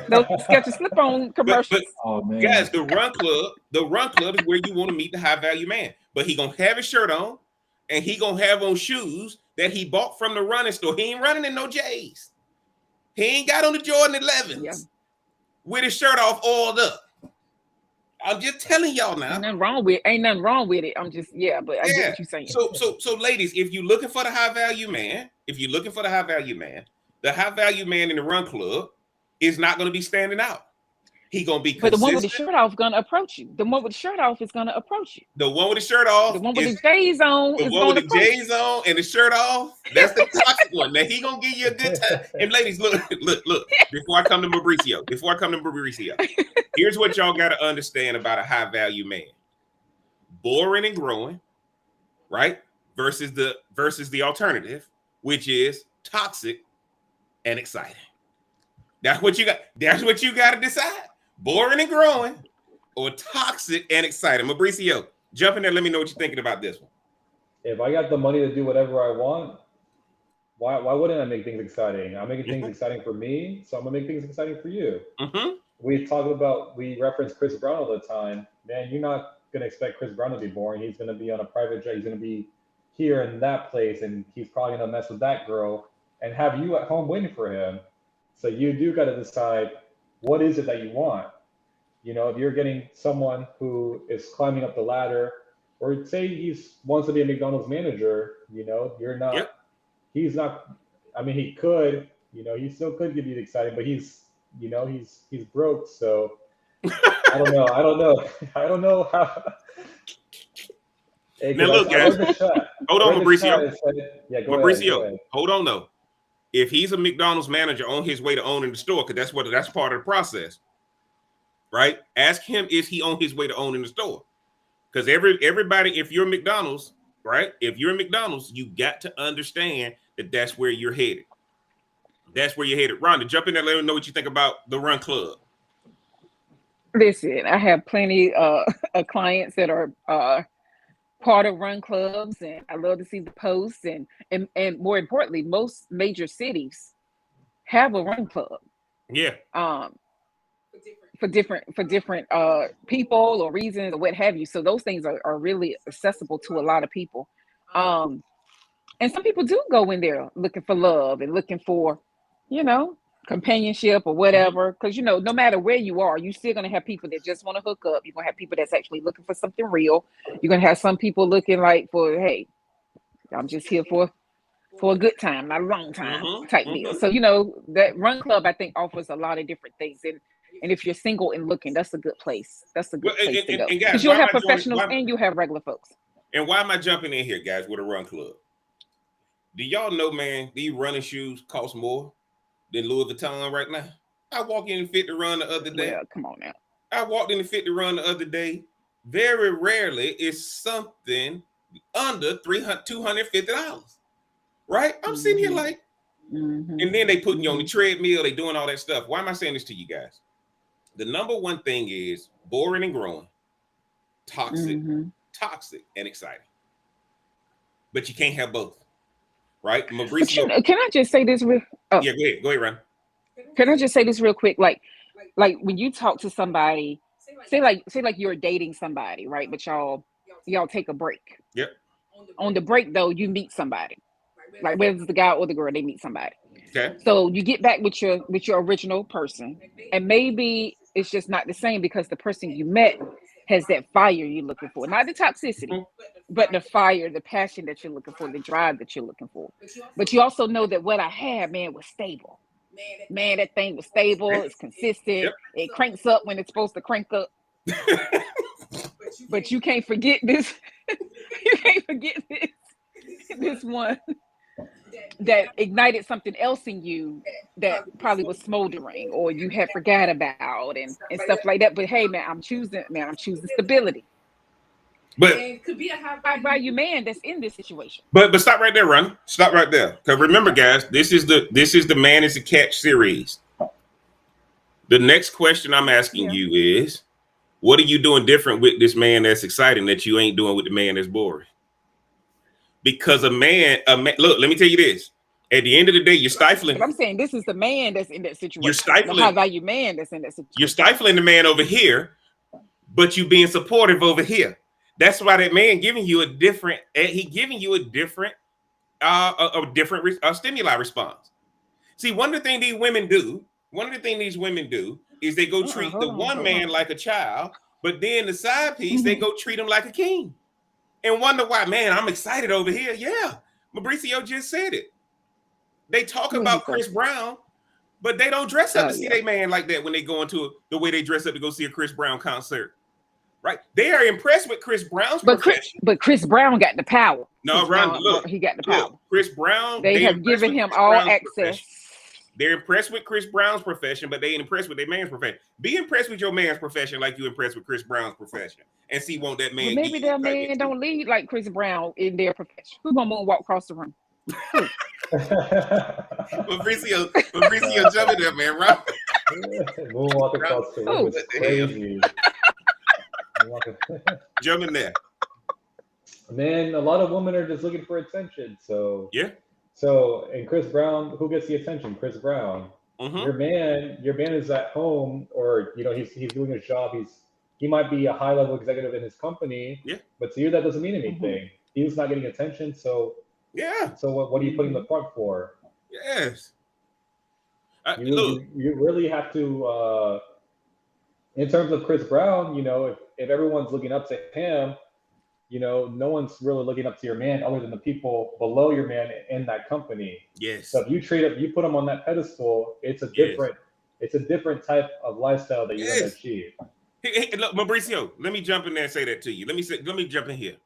Those Skechers slip-on commercials. But guys, the run club is where you want to meet the high value man. But he gonna have his shirt on, and he gonna have on shoes that he bought from the running store. He ain't running in no J's. He ain't got on the Jordan 11s with his shirt off oiled up. I'm just telling y'all now. Ain't nothing wrong with it. I'm just but I get what you're saying. So ladies, if you're looking for the high value man, the high value man in the run club is not going to be standing out. He gonna be consistent. But the one with the shirt off gonna approach you. The one with the shirt off is gonna approach you. The one with the shirt off. The one with the J's on. The one with the J's on and the shirt off. That's the toxic one. Now he gonna give you a good time. And ladies, look. Before I come to Mauricio, here's what y'all gotta understand about a high value man. Boring and growing, right? Versus the alternative, which is toxic and exciting. That's what you got. That's what you got to decide. Boring and growing, or toxic and exciting. Mauricio, jump in there. Let me know what you're thinking about this one. If I got the money to do whatever I want, why wouldn't I make things exciting? I'm making things exciting for me, so I'm gonna make things exciting for you. We reference Chris Brown all the time. Man, you're not gonna expect Chris Brown to be boring. He's gonna be on a private jet. He's gonna be here in that place, and he's probably gonna mess with that girl and have you at home waiting for him. So you do got to decide what is it that you want. You know, if you're getting someone who is climbing up the ladder, or say he wants to be a McDonald's manager, you know, you're not. Yep. He's not. I mean, he could. You know, he still could give you the exciting, but he's broke. So I don't know. I don't know how. Hey, now look, guys. Hold on, Mauricio. Mauricio, hold on though. If he's a McDonald's manager on his way to owning the store, because that's part of the process, right? Ask him, is he on his way to owning the store? Because everybody, if you're McDonald's, right? If you're McDonald's, you got to understand that that's where you're headed. That's where you're headed. Rhonda, jump in there. Let me know what you think about the Run Club. Listen, I have plenty of clients that are part of run clubs, and I love to see the posts, and more importantly, most major cities have a run club. Yeah. For different people or reasons or what have you. So those things are really accessible to a lot of people. And some people do go in there looking for love and looking for, companionship or whatever. Because, no matter where you are, you're still going to have people that just want to hook up. You're going to have people that's actually looking for something real. You're going to have some people looking like for, hey, I'm just here for a good time, not a long time type deal. So, that run club, I think, offers a lot of different things. And if you're single and looking, that's a good place. That's a good place to go. Because you'll have professionals and you have regular folks. And why am I jumping in here, guys, with a run club? Do y'all know, man, these running shoes cost more than Louis Vuitton right now? I walked in and Fit to Run the other day. Well, come on now. I walked in and Fit to Run the other day. very rarely is something under $250. Right? I'm sitting here like, and then they putting you on the treadmill, they doing all that stuff. Why am I saying this to you guys? The number one thing is boring and growing, toxic, toxic and exciting. But you can't have both. Right? Mauricio. Can I just say this real? Oh. Yeah, go ahead, Ron. Can I just say this real quick? Like when you talk to somebody, say like you're dating somebody, right? But y'all take a break. Yep. On the break though, you meet somebody. Like whether it's the guy or the girl, they meet somebody. Okay. So you get back with your original person, and maybe it's just not the same because the person you met has that fire you're looking for, not the toxicity, but the fire, the passion that you're looking for, the drive that you're looking for. But you also know that what I had, man, was stable. Man, that thing was stable. It's consistent. Yep. It cranks up when it's supposed to crank up. But you can't forget this. You can't forget this one that ignited something else in you that probably was smoldering or you had forgot about and stuff like that. But hey, man, I'm choosing stability. But it could be a high value man that's in this situation. But stop right there, Ron. Stop right there. Because remember, guys, this is the Man is a Catch series. The next question I'm asking you is, what are you doing different with this man that's exciting that you ain't doing with the man that's boring? Because a man, look, let me tell you this. At the end of the day, you're stifling. But I'm saying this is the man that's in that situation. You're stifling the high value man that's in that situation. You're stifling the man over here, but you being supportive over here. That's why that man giving you a different stimuli response. See, one of the things these women do is they go treat the one man like a child, but then the side piece, they go treat him like a king. And wonder why, man, I'm excited over here. Yeah, Mauricio just said it. They talk about Chris Brown, but they don't dress up to see their man like that when they go into the way they dress up to go see a Chris Brown concert. Right? They are impressed with Chris Brown's profession. But Chris Brown got the power. No, Ron, look. He got the power. Look, Chris Brown. They have given him all access. They're impressed with Chris Brown's profession, but they ain't impressed with their man's profession. Be impressed with your man's profession like you impressed with Chris Brown's profession. And see, won't that man... Well, maybe their man don't lead like Chris Brown in their profession. Who's going to walk across the room? Mauricio, jump in there, man, Rob. Moonwalk across the room is crazy. Jump in there. Man, a lot of women are just looking for attention. So yeah. So and Chris Brown, who gets the attention? Chris Brown. Your man is at home, or he's doing his job. He might be a high level executive in his company. Yeah. But to you that doesn't mean anything. He's not getting attention. So yeah. So what are you putting the front for? Yes. You really have to. In terms of Chris Brown, if everyone's looking up to him, no one's really looking up to your man other than the people below your man in that company. Yes. So if you put him on that pedestal, it's a different type of lifestyle that you're going to achieve. Hey, look, Mauricio, let me jump in there and say that to you. Let me jump in here.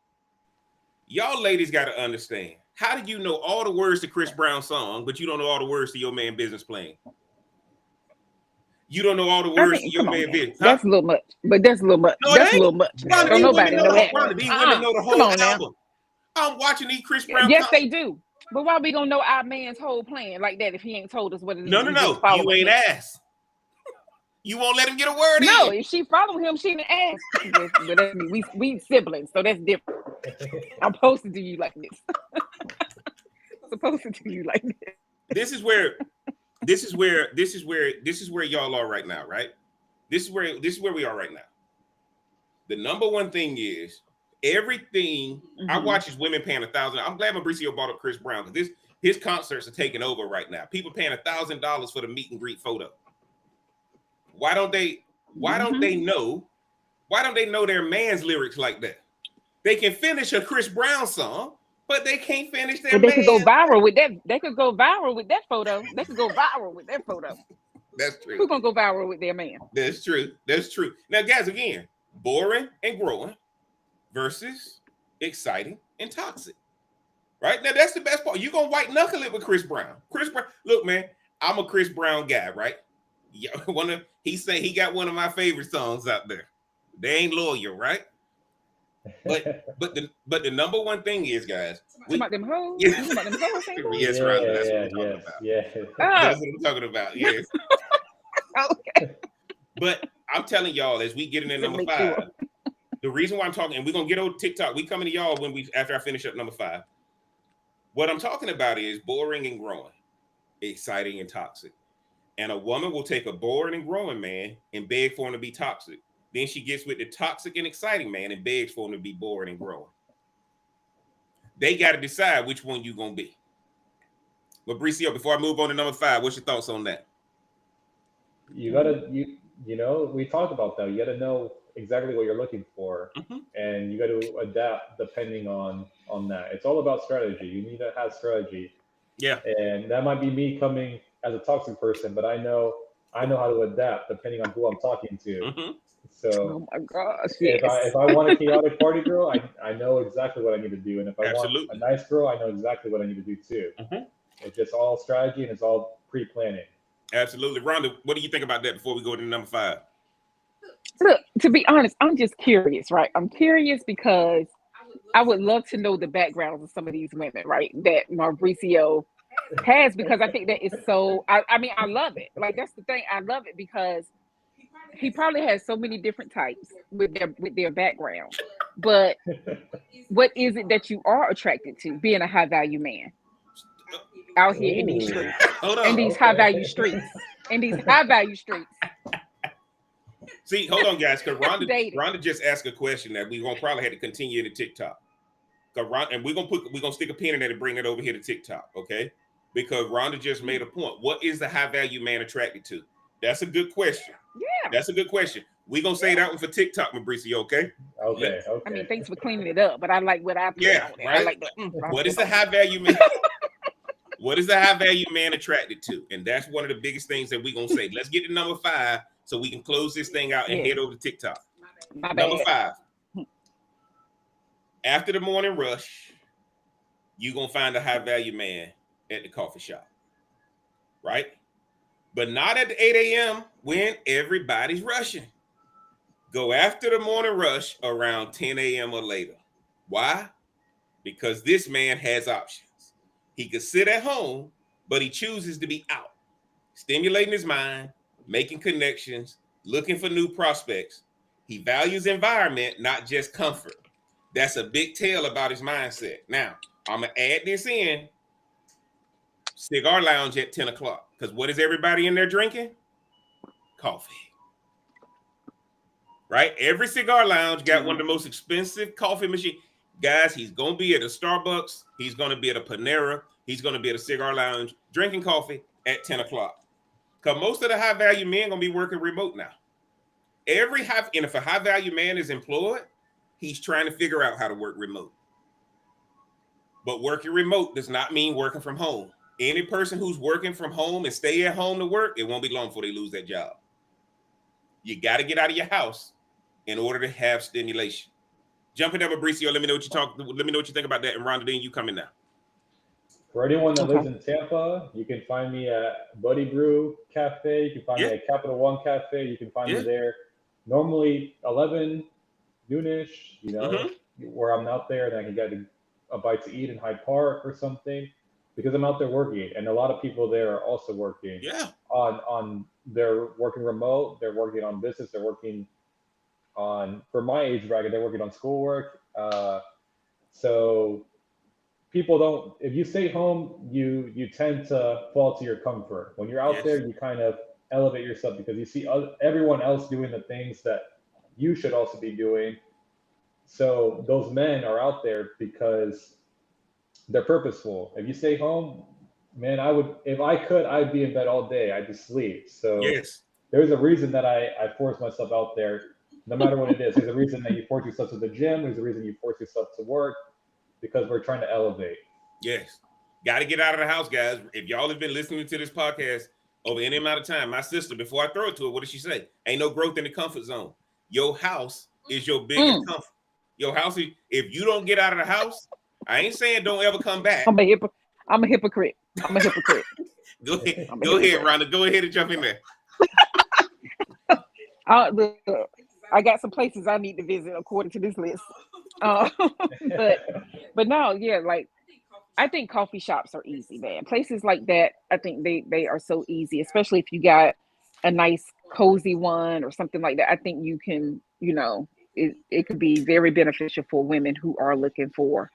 Y'all ladies got to understand. How do you know all the words to Chris Brown's song, but you don't know all the words to your man Business Plan? You don't know all the words to your man Business. Huh? That's a little much. But that's a little much. No, that's a little much. Don't nobody know that. These women know the whole album. I'm watching these Chris Brown. Yes, they do. But why we gonna know our man's whole plan like that if he ain't told us what it is? No. You ain't asked. You won't let him get a word in. No, if she follow him, she didn't ask. But we siblings, so that's different. I'm supposed to do you like this. I'm supposed to do you like this. This is where y'all are right now, right? This is where we are right now. The number one thing is everything. I watch his women paying $1,000. I'm glad Mauricio brought up Chris Brown because his concerts are taking over right now. People paying $1,000 for the meet and greet photo. Why don't they know their man's lyrics like that? They can finish a Chris Brown song, but they can't finish their. But they could go viral with that. They could go viral with that photo. They could go viral with that photo. That's true. Who's gonna go viral with their man? That's true. Now, guys, again, boring and growing versus exciting and toxic. Right? Now, that's the best part. You're gonna white knuckle it with Chris Brown. Chris Brown, look, man, I'm a Chris Brown guy, right? Yeah, he got one of my favorite songs out there. They ain't loyal, right? But the number one thing is, guys. Talking about them hoes? Yeah. You talking about them hoes? Yes, Rhonda, that's what I'm talking about. That's what I'm talking about. Yes. Okay. But I'm telling y'all, as we get into number 5, the reason why I'm talking, and we're gonna get on TikTok. We coming to y'all after I finish up number 5. What I'm talking about is boring and growing, exciting and toxic. And a woman will take a boring and growing man and beg for him to be toxic. Then she gets with the toxic and exciting man and begs for him to be boring and growing. They got to decide which one you gonna be. Mauricio, before I move on to number 5, what's your thoughts on that? You gotta we talked about that. You gotta know exactly what you're looking for, and you got to adapt depending on that. It's all about strategy. You need to have strategy. Yeah. And that might be me coming as a toxic person, but I know how to adapt depending on who I'm talking to. So, oh my gosh, yes. if I want a chaotic party girl, I know exactly what I need to do, and if I Absolutely. want a nice girl, I know exactly what I need to do too. It's just all strategy and it's all pre-planning. Absolutely. Rhonda, what do you think about that before we go to number 5? Look, to be honest, I'm just curious, right? I'm curious because I would love to know the backgrounds of some of these women, right? That Mauricio has, because I think that is so. I mean, I love it. Like, that's the thing. I love it because he probably has so many different types with their background. But what is it that you are attracted to, being a high value man out here in these streets, in these high value streets, in these high value streets? See, hold on, guys, because Rhonda just asked a question that we're gonna probably have to continue to TikTok. And we're gonna stick a pin in that and bring it over here to TikTok, okay? Because Rhonda just made a point. What is the high value man attracted to? That's a good question. Yeah, that's a good question. We're gonna say that one for TikTok, Mauricio, okay? Okay. I mean, thanks for cleaning it up, but I like what I put on it. Right? I like the. What is the high value man? What is the high value man attracted to? And that's one of the biggest things that we're gonna say. Let's get to number 5 so we can close this thing out and head over to TikTok. Number 5. After the morning rush, you're gonna find a high value man at the coffee shop, right? But not at the 8 a.m. when everybody's rushing. Go after the morning rush around 10 a.m. or later. Why? Because this man has options. He could sit at home, but he chooses to be out, stimulating his mind, making connections, looking for new prospects. He values environment, not just comfort. That's a big tell about his mindset. Now, I'm going to add this in. Cigar lounge at 10 o'clock. Because what is everybody in there drinking? Coffee. Right? Every cigar lounge got one of the most expensive coffee machines. Guys, he's going to be at a Starbucks. He's going to be at a Panera. He's going to be at a cigar lounge drinking coffee at 10 o'clock. Because most of the high value men going to be working remote now. And if a high value man is employed, he's trying to figure out how to work remote. But working remote does not mean working from home. Any person who's working from home and stay at home to work, it won't be long before they lose that job. You got to get out of your house in order to have stimulation. Jumping up, Mauricio, let me know what you think about that. And Rhonda, then you come in now. For anyone that lives in Tampa, you can find me at Buddy Brew Cafe. You can find me at Capital One Cafe. You can find me there. Normally 11 noonish, where I'm out there and I can get a bite to eat in Hyde Park or something, because I'm out there working, and a lot of people there are also working. They're working remote. They're working on business. They're working on, for my age bracket, they're working on schoolwork. So people don't, if you stay home, you tend to fall to your comfort. When you're out there, you kind of elevate yourself because you see everyone else doing the things that you should also be doing. So those men are out there because they're purposeful. If you stay home, man, if I could, I'd be in bed all day. I'd just sleep. So there's a reason that I force myself out there, no matter what it is. There's a reason that you force yourself to the gym. There's a reason you force yourself to work, because we're trying to elevate. Yes. Got to get out of the house, guys. If y'all have been listening to this podcast over any amount of time, my sister, before I throw it to her, what did she say? Ain't no growth in the comfort zone. Your house is your biggest comfort. Your house is, if you don't get out of the house, I ain't saying don't ever come back. I'm a hypocrite. I'm a hypocrite. Go ahead, Rhonda. Go ahead and jump in there. I got some places I need to visit according to this list. Uh, but but no, yeah, like I think coffee shops are easy, man. Places like that, I think they are so easy, especially if you got a nice cozy one or something like that. I think you can, it could be very beneficial for women who are looking for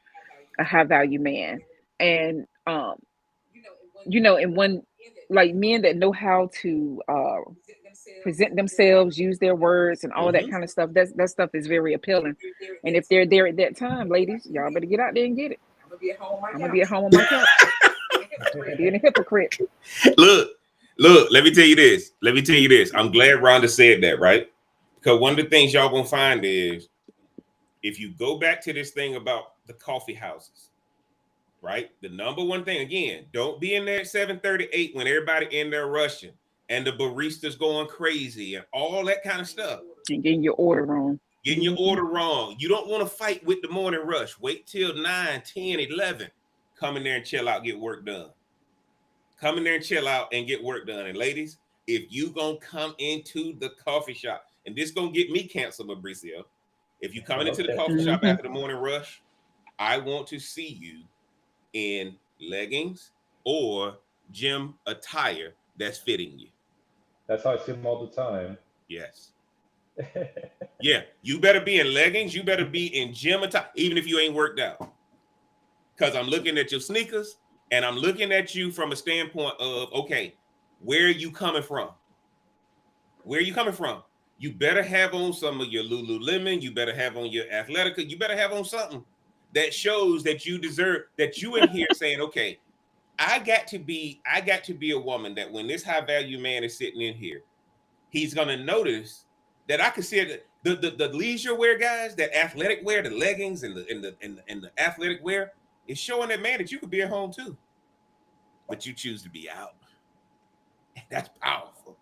a high value man. And and when like men that know how to present themselves, use their words and all that Mhm. kind of stuff, that stuff is very appealing. And if they're there at that time, ladies, y'all better get out there and get it. I'm gonna be at home on my couch. Being a hypocrite. Look, look, let me tell you this. Let me tell you this. I'm glad Rhonda said that, right? Because one of the things y'all gonna find is if you go back to this thing about the coffee houses, right? The number one thing, again, don't be in there at 7:38 when everybody in there rushing and the barista's going crazy and all that kind of stuff. And getting your order wrong. Getting your order wrong. You don't want to fight with the morning rush. Wait till 9, 10, 11. Come in there and chill out, get work done. Come in there and chill out and get work done. And ladies, if you gonna come into the coffee shop, and this gonna get me canceled, Mauricio. If you coming into the coffee shop Mhm. after the morning rush, I want to see you in leggings or gym attire that's fitting you. That's how I see them all the time. Yes. Yeah, you better be in leggings. You better be in gym attire, even if you ain't worked out. Because I'm looking at your sneakers and I'm looking at you from a standpoint of, okay, where are you coming from? Where are you coming from? You better have on some of your Lululemon. You better have on your Athletica. You better have on something that shows that you deserve, that you in here saying, okay, I got to be a woman that when this high value man is sitting in here, he's gonna notice that I consider the leisure wear guys, that athletic wear, the leggings and the athletic wear is showing that man that you could be at home too, but you choose to be out. That's powerful.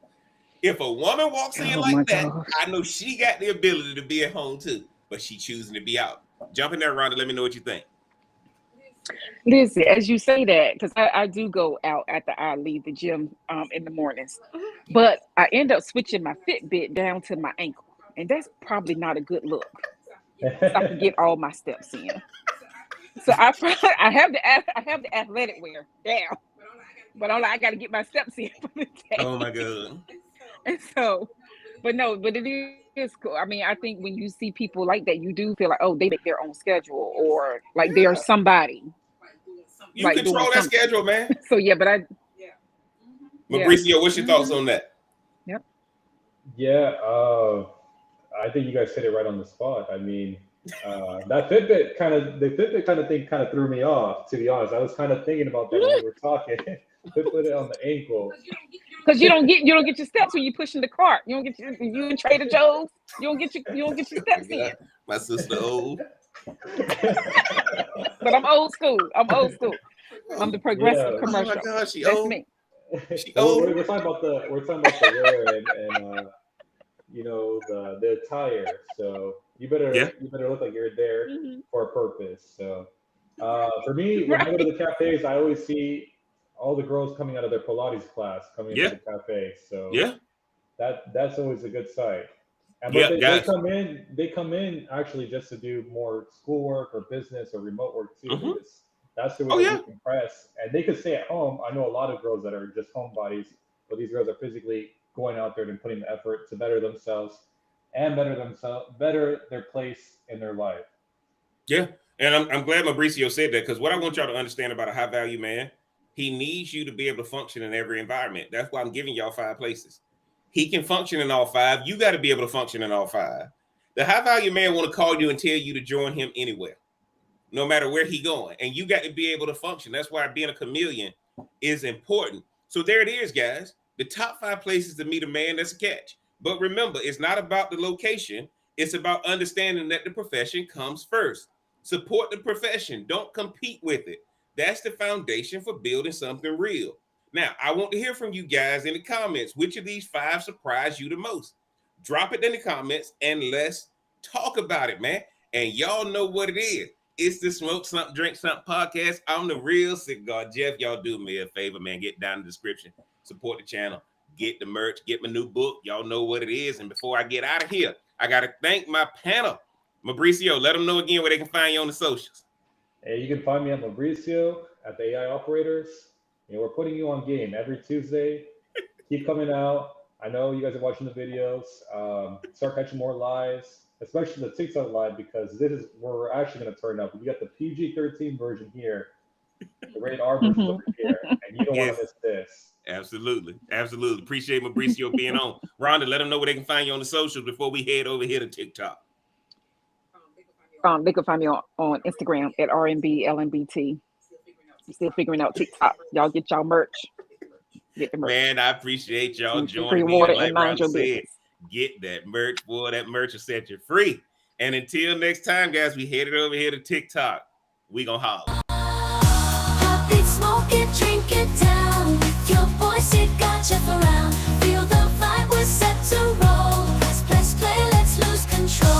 If a woman walks in Oh my like that, gosh. I know she got the ability to be at home too, but she choosing to be out. Jump in there, Rhonda. Let me know what you think. Listen, as you say that, because I do go out after I leave the gym in the mornings, but I end up switching my Fitbit down to my ankle, and that's probably not a good look. So I can get all my steps in. So I have the athletic wear down, but I got to get my steps in for the Oh day. my god. And so, but no, but it is cool. I mean, I think when you see people like that, you do feel like, oh, they make their own schedule, or like they are somebody You like doing control that something. schedule, man. So yeah, but yeah. Mauricio, what's your thoughts on that? Yep. Yeah, I think you guys hit it right on the spot. I mean, that Fitbit the Fitbit kind of thing kind of threw me off, to be honest. I was kind of thinking about that when we were talking. Put it on the ankle. Because you don't get your steps when you pushing the cart. You don't get you in Trader Joe's. You don't get your steps in. My sister old. But I'm old school. I'm the progressive Yeah. Oh my commercial. god, she That's old. me. She So old. we're talking about the wear and the attire. So Yeah. you better look like you're there Mhm. for a purpose. So for me, when I go to Right. the cafes, I always see all the girls coming out of their Pilates class coming into Yeah. the cafe. So Yeah. that's always a good sight. And but Yeah, they guys. come in actually just to do more schoolwork or business or remote work too. Mm-hmm. That's the way Oh they yeah. decompress. And they could stay at home. I know a lot of girls that are just homebodies, but these girls are physically going out there and putting the effort to better themselves and better their place in their life. Yeah. And I'm glad Mauricio said that, because what I want y'all to understand about a high value man, he needs you to be able to function in every environment. That's why I'm giving y'all 5 places. He can function in all 5. You got to be able to function in all 5. The high value man want to call you and tell you to join him anywhere, no matter where he going. And you got to be able to function. That's why being a chameleon is important. So there it is, guys. The top 5 places to meet a man that's a catch. But remember, it's not about the location. It's about understanding that the profession comes first. Support the profession. Don't compete with it. That's the foundation for building something real. Now, I want to hear from you guys in the comments. Which of these 5 surprised you the most? Drop it in the comments and let's talk about it, man. And y'all know what it is. It's the Smoke Something, Drink Something podcast. I'm the real cigar Jeff. Y'all do me a favor, man. Get down in the description. Support the channel. Get the merch. Get my new book. Y'all know what it is. And before I get out of here, I got to thank my panel. Mauricio, let them know again where they can find you on the socials. Hey, you can find me at Mauricio at the AI Operators. We're putting you on game every Tuesday. Keep coming out. I know you guys are watching the videos. Start catching more lives, especially the TikTok live, because this is where we're actually going to turn up. We got the PG-13 version here, the rated R version over here, and you don't want to miss this. Absolutely. Absolutely. Appreciate Mauricio being on. Rhonda, let them know where they can find you on the socials before we head over here to TikTok. They can find me on Instagram at RNBLNBT. Still figuring out TikTok. Y'all get y'all merch. Get the merch. Man, I appreciate y'all joining me. Like Rhonda said, get that merch, boy. That merch will set you free. And until next time, guys, we headed over here to TikTok. We gonna holler. Pop it, smoke it, drink it down. With your voice, it got you around. Feel the vibe, we're set to roll. Press play, let's lose control.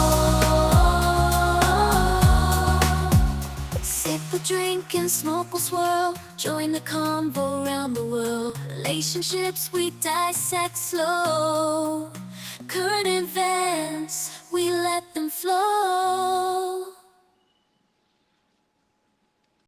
Sip a drink and smoke a swirl. Join the convo around the world. Relationships we dissect slow. Current events.